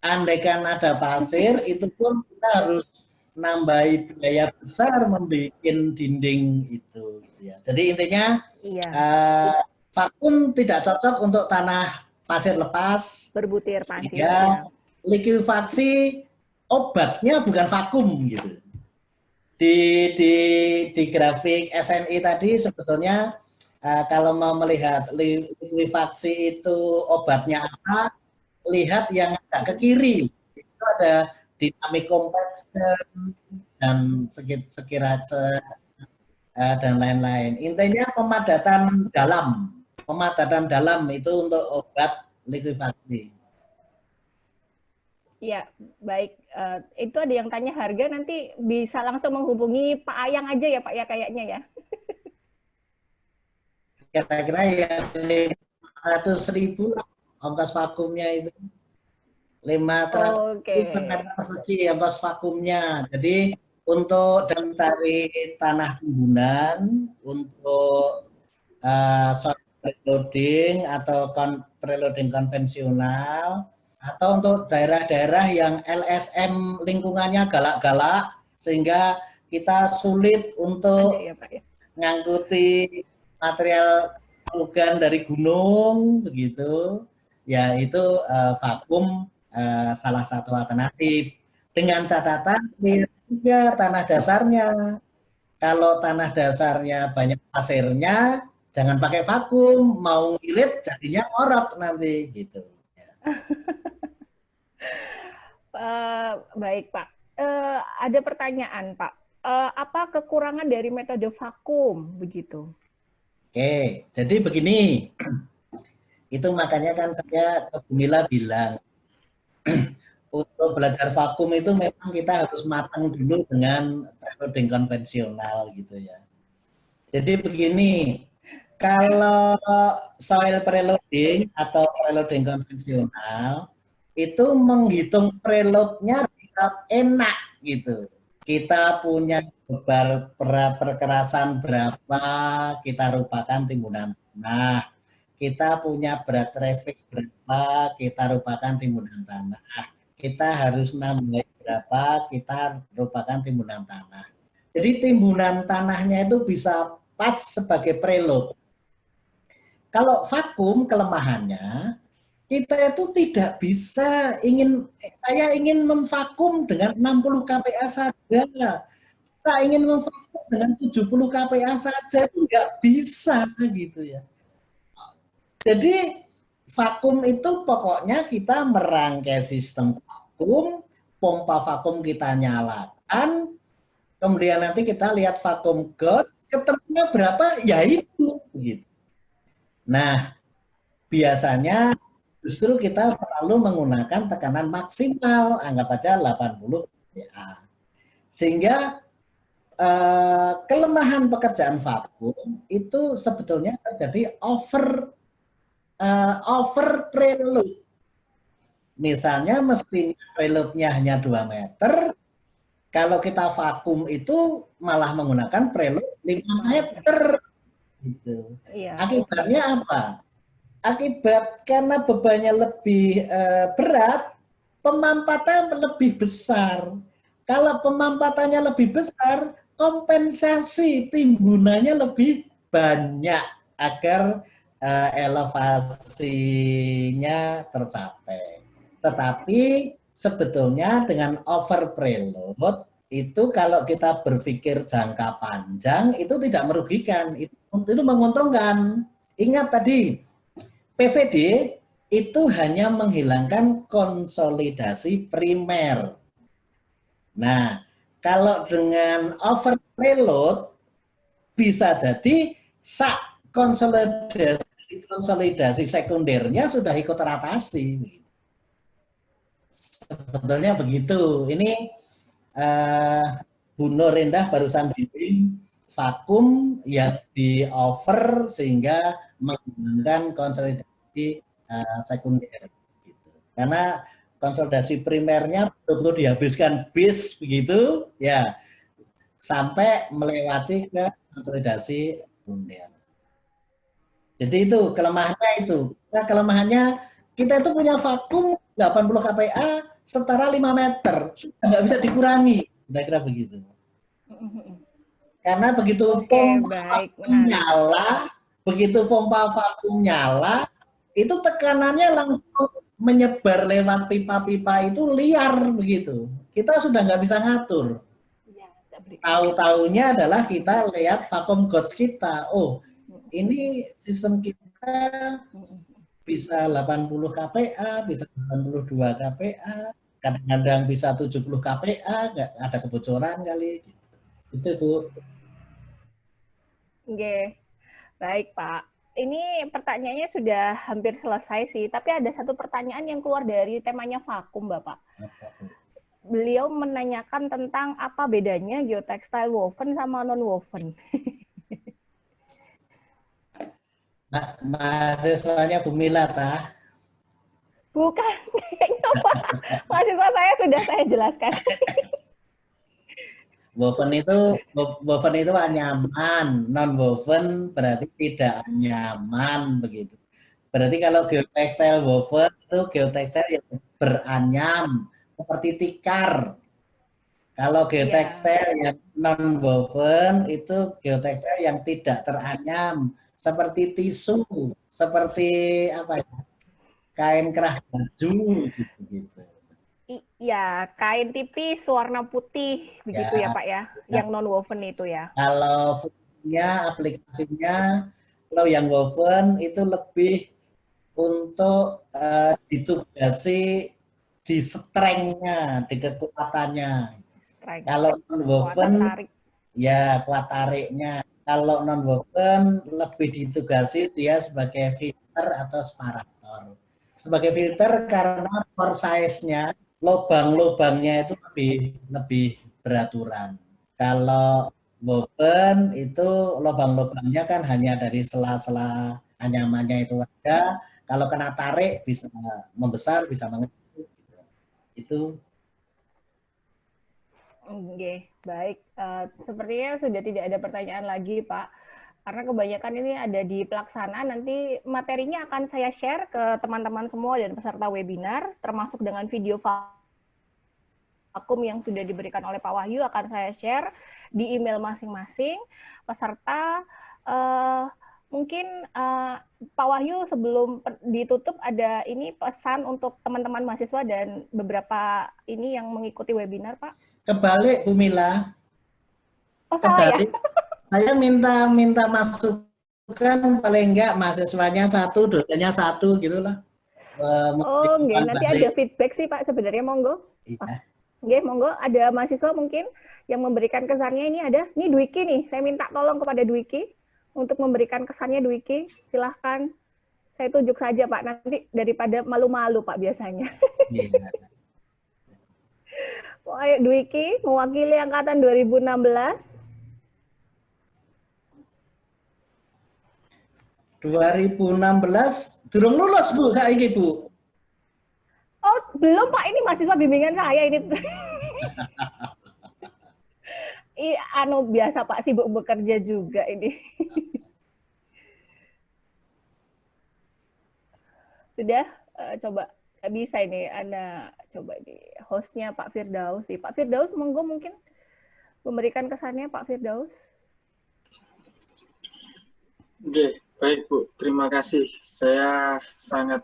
Andaikan ada pasir, itu pun kita harus nambahi biaya besar membuat dinding itu. Ya. Jadi intinya Iya. eh, vakum tidak cocok untuk tanah pasir lepas, Berbutir pasir, sehingga ya. likuifaksi obatnya bukan vakum gitu. Di di di grafik SNI tadi sebetulnya kalau mau melihat likuifaksi itu obatnya apa, lihat yang agak ke kiri. Itu ada dynamic compaction dan sekira dan lain-lain. Intinya pemadatan dalam. Pemadatan dalam itu untuk obat likuifaksi. Ya, baik. Itu ada yang tanya harga, nanti bisa langsung menghubungi Pak Ayang aja ya Pak ya kayaknya ya. Kira-kira ya 500.000 lah ongkos vakumnya itu. 500 Oke. ribu per meter persegi ongkos vakumnya. Jadi untuk dan cari tanah timbunan untuk soil preloading atau preloading konvensional, atau untuk daerah-daerah yang LSM lingkungannya galak-galak sehingga kita sulit Ada untuk ya Pak ya. ngangkuti material ugan dari gunung begitu, ya itu vakum salah satu alternatif, dengan catatan juga tanah dasarnya. Kalau tanah dasarnya banyak pasirnya, jangan pakai vakum, mau ngirit jadinya orot nanti gitu. Baik Pak. Ada pertanyaan Pak. Apa kekurangan dari metode vakum begitu? Oke, jadi begini, itu makanya kan saya ke Bumila bilang, untuk belajar vakum itu memang kita harus matang dulu dengan preloading konvensional gitu ya. Jadi begini, kalau soil preloading atau preloading konvensional itu menghitung preloadnya bisa enak gitu. Kita punya berat perkerasan berapa, kita rupakan timbunan tanah. Kita punya berat traffic berapa, kita rupakan timbunan tanah. Kita harus nambah berapa, kita rupakan timbunan tanah. Jadi timbunan tanahnya itu bisa pas sebagai preload. Kalau vakum kelemahannya, kita itu tidak bisa saya ingin memvakum dengan 60 kPa saja. Kita ingin memvakum dengan 70 kPa saja, itu nggak bisa gitu ya. Jadi vakum itu pokoknya kita merangkai sistem vakum, pompa vakum kita nyalakan, kemudian nanti kita lihat vakum gauge, ketemunya berapa, ya itu. Gitu. Nah, biasanya justru kita selalu menggunakan tekanan maksimal, anggap aja 80 PA. Sehingga kelemahan pekerjaan vakum itu sebetulnya terjadi over preload. Misalnya mestinya preloadnya hanya 2 meter, kalau kita vakum itu malah menggunakan preload 5 meter. Gitu. Iya. Akibatnya apa? Akibat karena bebannya lebih berat, pemampatannya lebih besar. Kalau pemampatannya lebih besar, kompensasi timbunannya lebih banyak agar elevasinya tercapai. Tetapi sebetulnya dengan over preload itu kalau kita berpikir jangka panjang itu tidak merugikan, itu menguntungkan. Ingat tadi, PVD itu hanya menghilangkan konsolidasi primer. Nah, kalau dengan over preload bisa jadi konsolidasi sekundernya sudah ikut teratasi. Sebetulnya begitu. Ini Bu Nur Indah barusan bimbing vakum yang di over sehingga menggunakan konsolidasi sekunder. Gitu. Karena konsolidasi primernya betul-betul dihabiskan bis begitu ya sampai melewati ke konsolidasi sekunder. Jadi itu kelemahannya itu. Nah, kelemahannya kita itu punya vakum 80 kPa setara 5 meter. Sudah nggak bisa dikurangi. Kira-kira begitu. Karena begitu pompa vakum nyala, itu tekanannya langsung menyebar lewat pipa-pipa itu liar begitu. Kita sudah nggak bisa ngatur. Tahu-taunya adalah kita lihat vakum gauge kita. Oh, ini sistem kita bisa 80 kPa, bisa 82 kPa, kadang-kadang bisa 70 kPa, nggak ada kebocoran kali. Itu Bu. Oke, baik Pak. Ini pertanyaannya sudah hampir selesai sih, tapi ada satu pertanyaan yang keluar dari temanya vakum, Bapak. Beliau menanyakan tentang apa bedanya geotextile woven sama non-woven. Nah, mahasiswanya Bu Mila, tah? Bukan, kayaknya Pak. Mahasiswa saya sudah saya jelaskan. Woven itu nyaman, non woven berarti tidak nyaman begitu. Berarti kalau geotextile woven itu geotextile yang beranyam seperti tikar. Kalau geotextile yang non woven itu geotextile yang tidak teranyam seperti tisu, seperti apa ya? Kain kerah baju gitu. Iya, kain tipis warna putih begitu ya Pak ya, yang non woven itu ya. Kalau fungsinya, aplikasinya, kalau yang woven itu lebih untuk ditugasi di strength-nya, di kekuatannya. Kalau non woven ya kuat tariknya. Kalau non woven lebih ditugasi dia sebagai filter atau separator. Sebagai filter karena pore size-nya, lubang-lubangnya itu lebih beraturan. Kalau woven itu lubang-lubangnya kan hanya dari sela-sela anyamannya itu aja. Kalau kena tarik bisa membesar, bisa mengecil. Itu. Oke, baik. Sepertinya sudah tidak ada pertanyaan lagi, Pak. Karena kebanyakan ini ada di pelaksana, nanti materinya akan saya share ke teman-teman semua dan peserta webinar, termasuk dengan video vakum yang sudah diberikan oleh Pak Wahyu akan saya share di email masing-masing peserta. Mungkin Pak Wahyu sebelum ditutup ada ini pesan untuk teman-teman mahasiswa dan beberapa ini yang mengikuti webinar, Pak. Kebalik Bu Mila. Oh, kebalik. Ya? Saya minta masukan paling enggak mahasiswanya satu, dosennya satu gitulah. Oh, enggak, nanti ada feedback sih Pak sebenarnya, monggo. Iya. Oke, monggo, ada mahasiswa mungkin yang memberikan kesannya ini ada. Ini Dwiki nih, saya minta tolong kepada Dwiki untuk memberikan kesannya Dwiki. Silahkan, saya tunjuk saja Pak, nanti daripada malu-malu Pak biasanya. Iya. Ayo Dwiki, mewakili angkatan 2016. 2016 durung lulus Bu saiki Bu. Oh, belum Pak, ini mahasiswa bimbingan saya ini. Biasa Pak sibuk bekerja juga ini. Sudah coba bisa ini Ana coba di hostnya Pak Firdaus sih. Pak Firdaus monggo mungkin memberikan kesannya Pak Firdaus. Oke, baik Bu, terima kasih. Saya sangat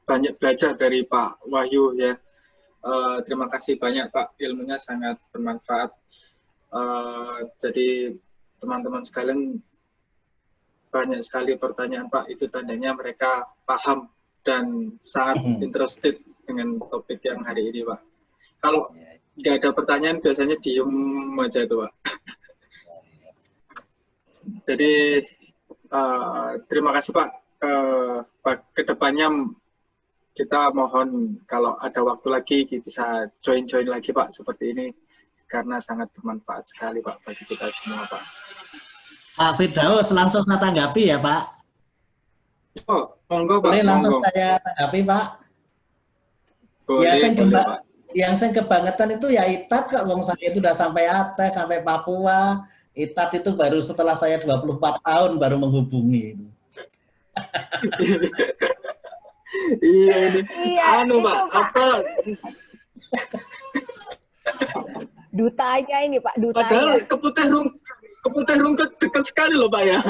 banyak belajar dari Pak Wahyu ya. Terima kasih banyak Pak, ilmunya sangat bermanfaat. Jadi teman-teman sekalian banyak sekali pertanyaan Pak, itu tandanya mereka paham dan sangat interested dengan topik yang hari ini Pak. Kalau nggak ada pertanyaan biasanya diem aja itu Pak. Jadi terima kasih Pak. Kedepannya kita mohon kalau ada waktu lagi bisa join lagi Pak seperti ini karena sangat bermanfaat sekali Pak bagi kita semua Pak. Pak Firdaus langsung saya tanggapi ya Pak. Oh, monggo Pak. Boleh langsung saya tanggapi Pak. Ya, Boleh, boleh, Pak. yang saya kebangetan itu ya Itat, Kak. Wong saya itu udah sampai Aceh, sampai Papua. Itat itu baru setelah saya 24 tahun baru menghubungi. Iya ini. Iya, Anu, itu Pak, Pak. apa Dutanya ini Pak, padahal dutanya. Keputih Rungkut dekat sekali loh, Pak ya.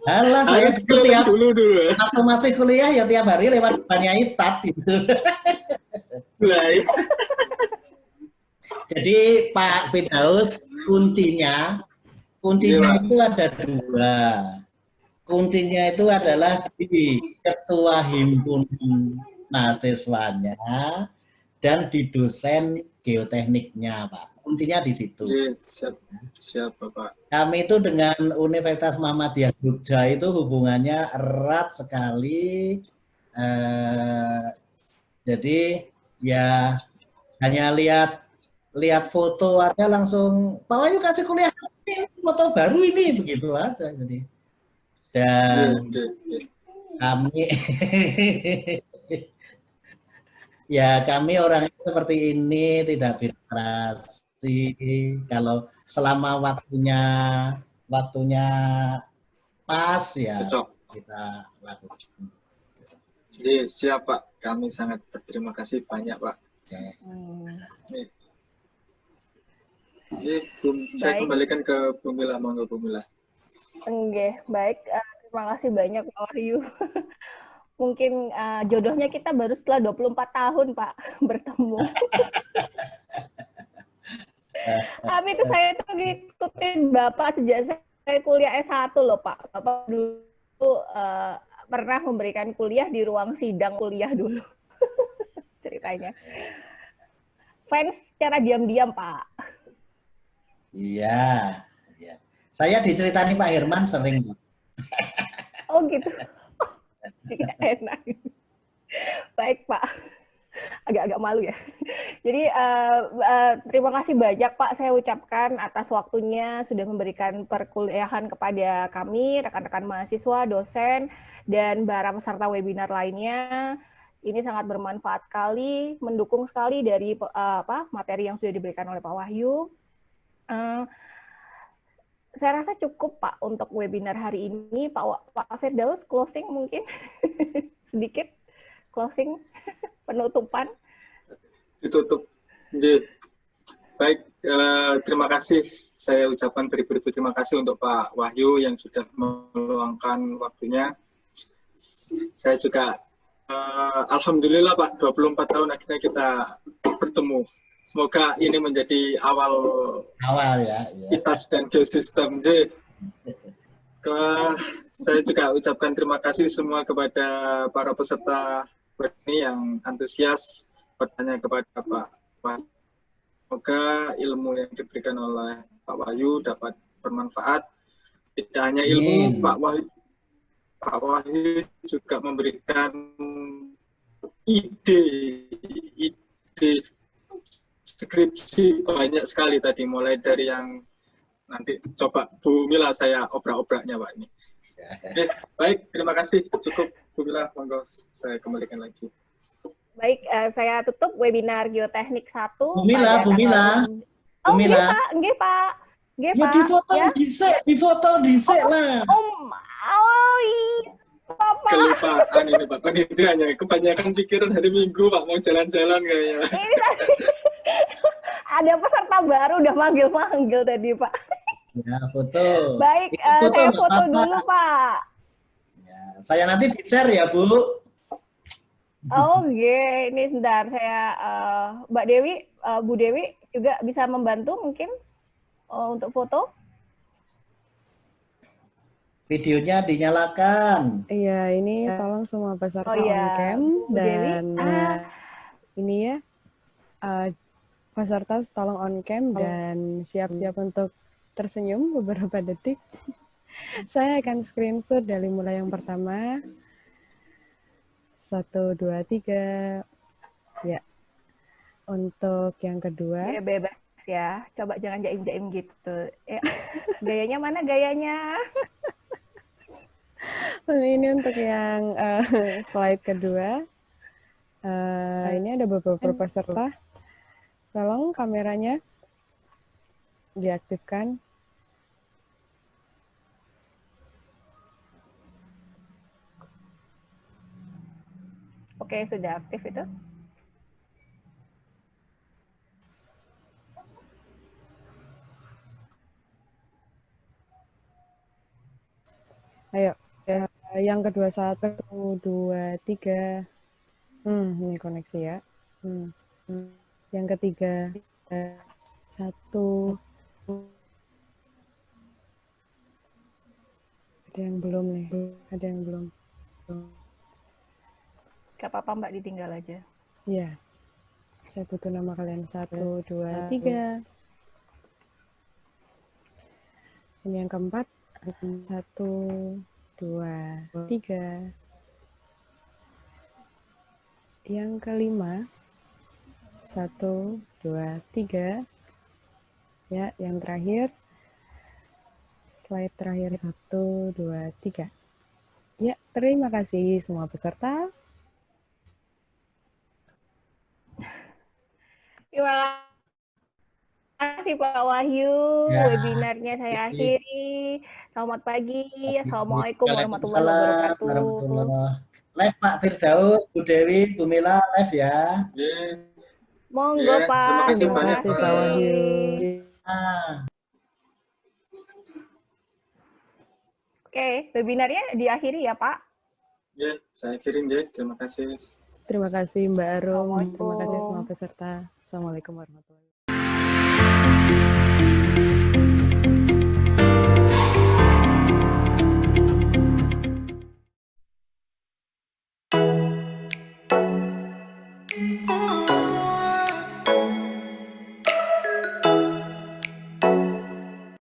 Alah, saya Harus dulu keliling tiap dulu. waktu masih kuliah ya tiap hari lewat depannya Itat gitu. Nah, iya. Jadi Pak Firdaus, kuncinya Iya, Pak. itu ada dua. Kuncinya itu adalah di ketua himpunan mahasiswanya dan di dosen geotekniknya, Pak. Kuncinya di situ. Iya, siap, Bapak. Kami itu dengan Universitas Muhammadiyah Jogja itu hubungannya erat sekali. Jadi ya hanya lihat foto aja langsung, Pak Wahyu kasih kuliah ini, foto baru ini, begitu aja. Jadi dan kami ya kami orangnya seperti ini, tidak birokrasi. Kalau selama waktunya pas ya Cocok. kita lakukan. Jadi siap, Pak. Kami sangat berterima kasih banyak, Pak. Jadi, saya kembalikan ke Bu Mila, monggo Bu Mila. Enggak, baik. Terima kasih banyak Pak Wahyu. Mungkin jodohnya kita baru setelah 24 tahun, Pak, bertemu. Tapi itu saya tuh ngikutin Bapak sejak saya kuliah S1 loh, Pak. Bapak dulu pernah memberikan kuliah di ruang sidang kuliah dulu. Ceritanya. Fans secara diam-diam, Pak. Iya. Saya diceritani Pak Herman sering. Oh gitu. Enak. Baik Pak. Agak-agak malu ya. Jadi terima kasih banyak Pak saya ucapkan atas waktunya sudah memberikan perkuliahan kepada kami, rekan-rekan mahasiswa, dosen, dan para peserta webinar lainnya. Ini sangat bermanfaat sekali, mendukung sekali dari materi yang sudah diberikan oleh Pak Wahyu. Saya rasa cukup Pak untuk webinar hari ini. Pak Firdaus, closing mungkin sedikit, closing penutupan. Ditutup. Baik, terima kasih. Saya ucapkan beribu-ribu terima kasih untuk Pak Wahyu yang sudah meluangkan waktunya. Saya juga, alhamdulillah Pak, 24 tahun akhirnya kita bertemu. Semoga ini menjadi awal ya. Itat dan Geosistem. Saya juga ucapkan terima kasih semua kepada para peserta ini yang antusias bertanya kepada Pak Wahyu. Semoga ilmu yang diberikan oleh Pak Wahyu dapat bermanfaat. Tidak hanya ilmu, Pak Wahyu juga memberikan ide skripsi banyak sekali tadi, mulai dari yang nanti coba Bu Mila saya obrak-obraknya Pak ini. Oke, baik, terima kasih. Cukup Bu Mila, monggo saya kembalikan lagi. Baik, saya tutup webinar Geoteknik 1. Bu Mila. Oh, nggih Pak. Nggih Ya Pak. difoto dhisik lah. Iya. Bapak. Kelupaan ini Pak, pendidikannya. Kebanyakan pikiran hari Minggu Pak, mau jalan-jalan kayaknya. Ini tadi ada peserta baru udah manggil-manggil tadi Pak. Ya, foto. Baik, saya foto dulu Pak. Ya, saya nanti di-share ya Bu. Oke, ini sebentar saya Mbak Dewi, Bu Dewi juga bisa membantu mungkin untuk foto. Videonya dinyalakan. Iya, ini tolong semua peserta on-cam dan ini ya peserta tolong on-cam dan siap-siap untuk tersenyum beberapa detik. Saya akan screenshot dari mulai yang pertama. 1, 2, 3. Ya. Untuk yang kedua. Ya, bebas ya. Coba jangan jaim-jaim gitu. Ya. Gayanya mana gayanya? Ini untuk yang slide kedua. Ini ada beberapa peserta. Tolong kameranya diaktifkan. Oke, sudah aktif itu. Ayo, yang kedua 1, 2, 3. Ini koneksi ya. Yang ketiga 1. Ada yang belum nih, ada yang belum. Gak apa-apa Mbak, ditinggal aja. Iya, saya butuh nama kalian. 1, 2, 3. Ini yang keempat. 1, 2, 3. Yang kelima. 1, 2, 3. Ya, yang terakhir. Slide terakhir 1, 2, 3. Ya, terima kasih semua peserta. Terima kasih Pak Wahyu. Ya. Webinarnya saya akhiri. Selamat pagi. Assalamualaikum warahmatullahi Waalaikumsalam wabarakatuh. warahmatullahi. Live Pak Firdaus, Bu Dewi, Bu Mila, live ya. Monggo Pak. Terima kasih banyak, Pak Wahyu. Oke, webinarnya diakhiri ya Pak. Ya, saya kirim ya. Terima kasih. Terima kasih Mbak Arum. Assalamualaikum. Terima kasih semua peserta. Assalamualaikum warahmatullahi wabarakatuh.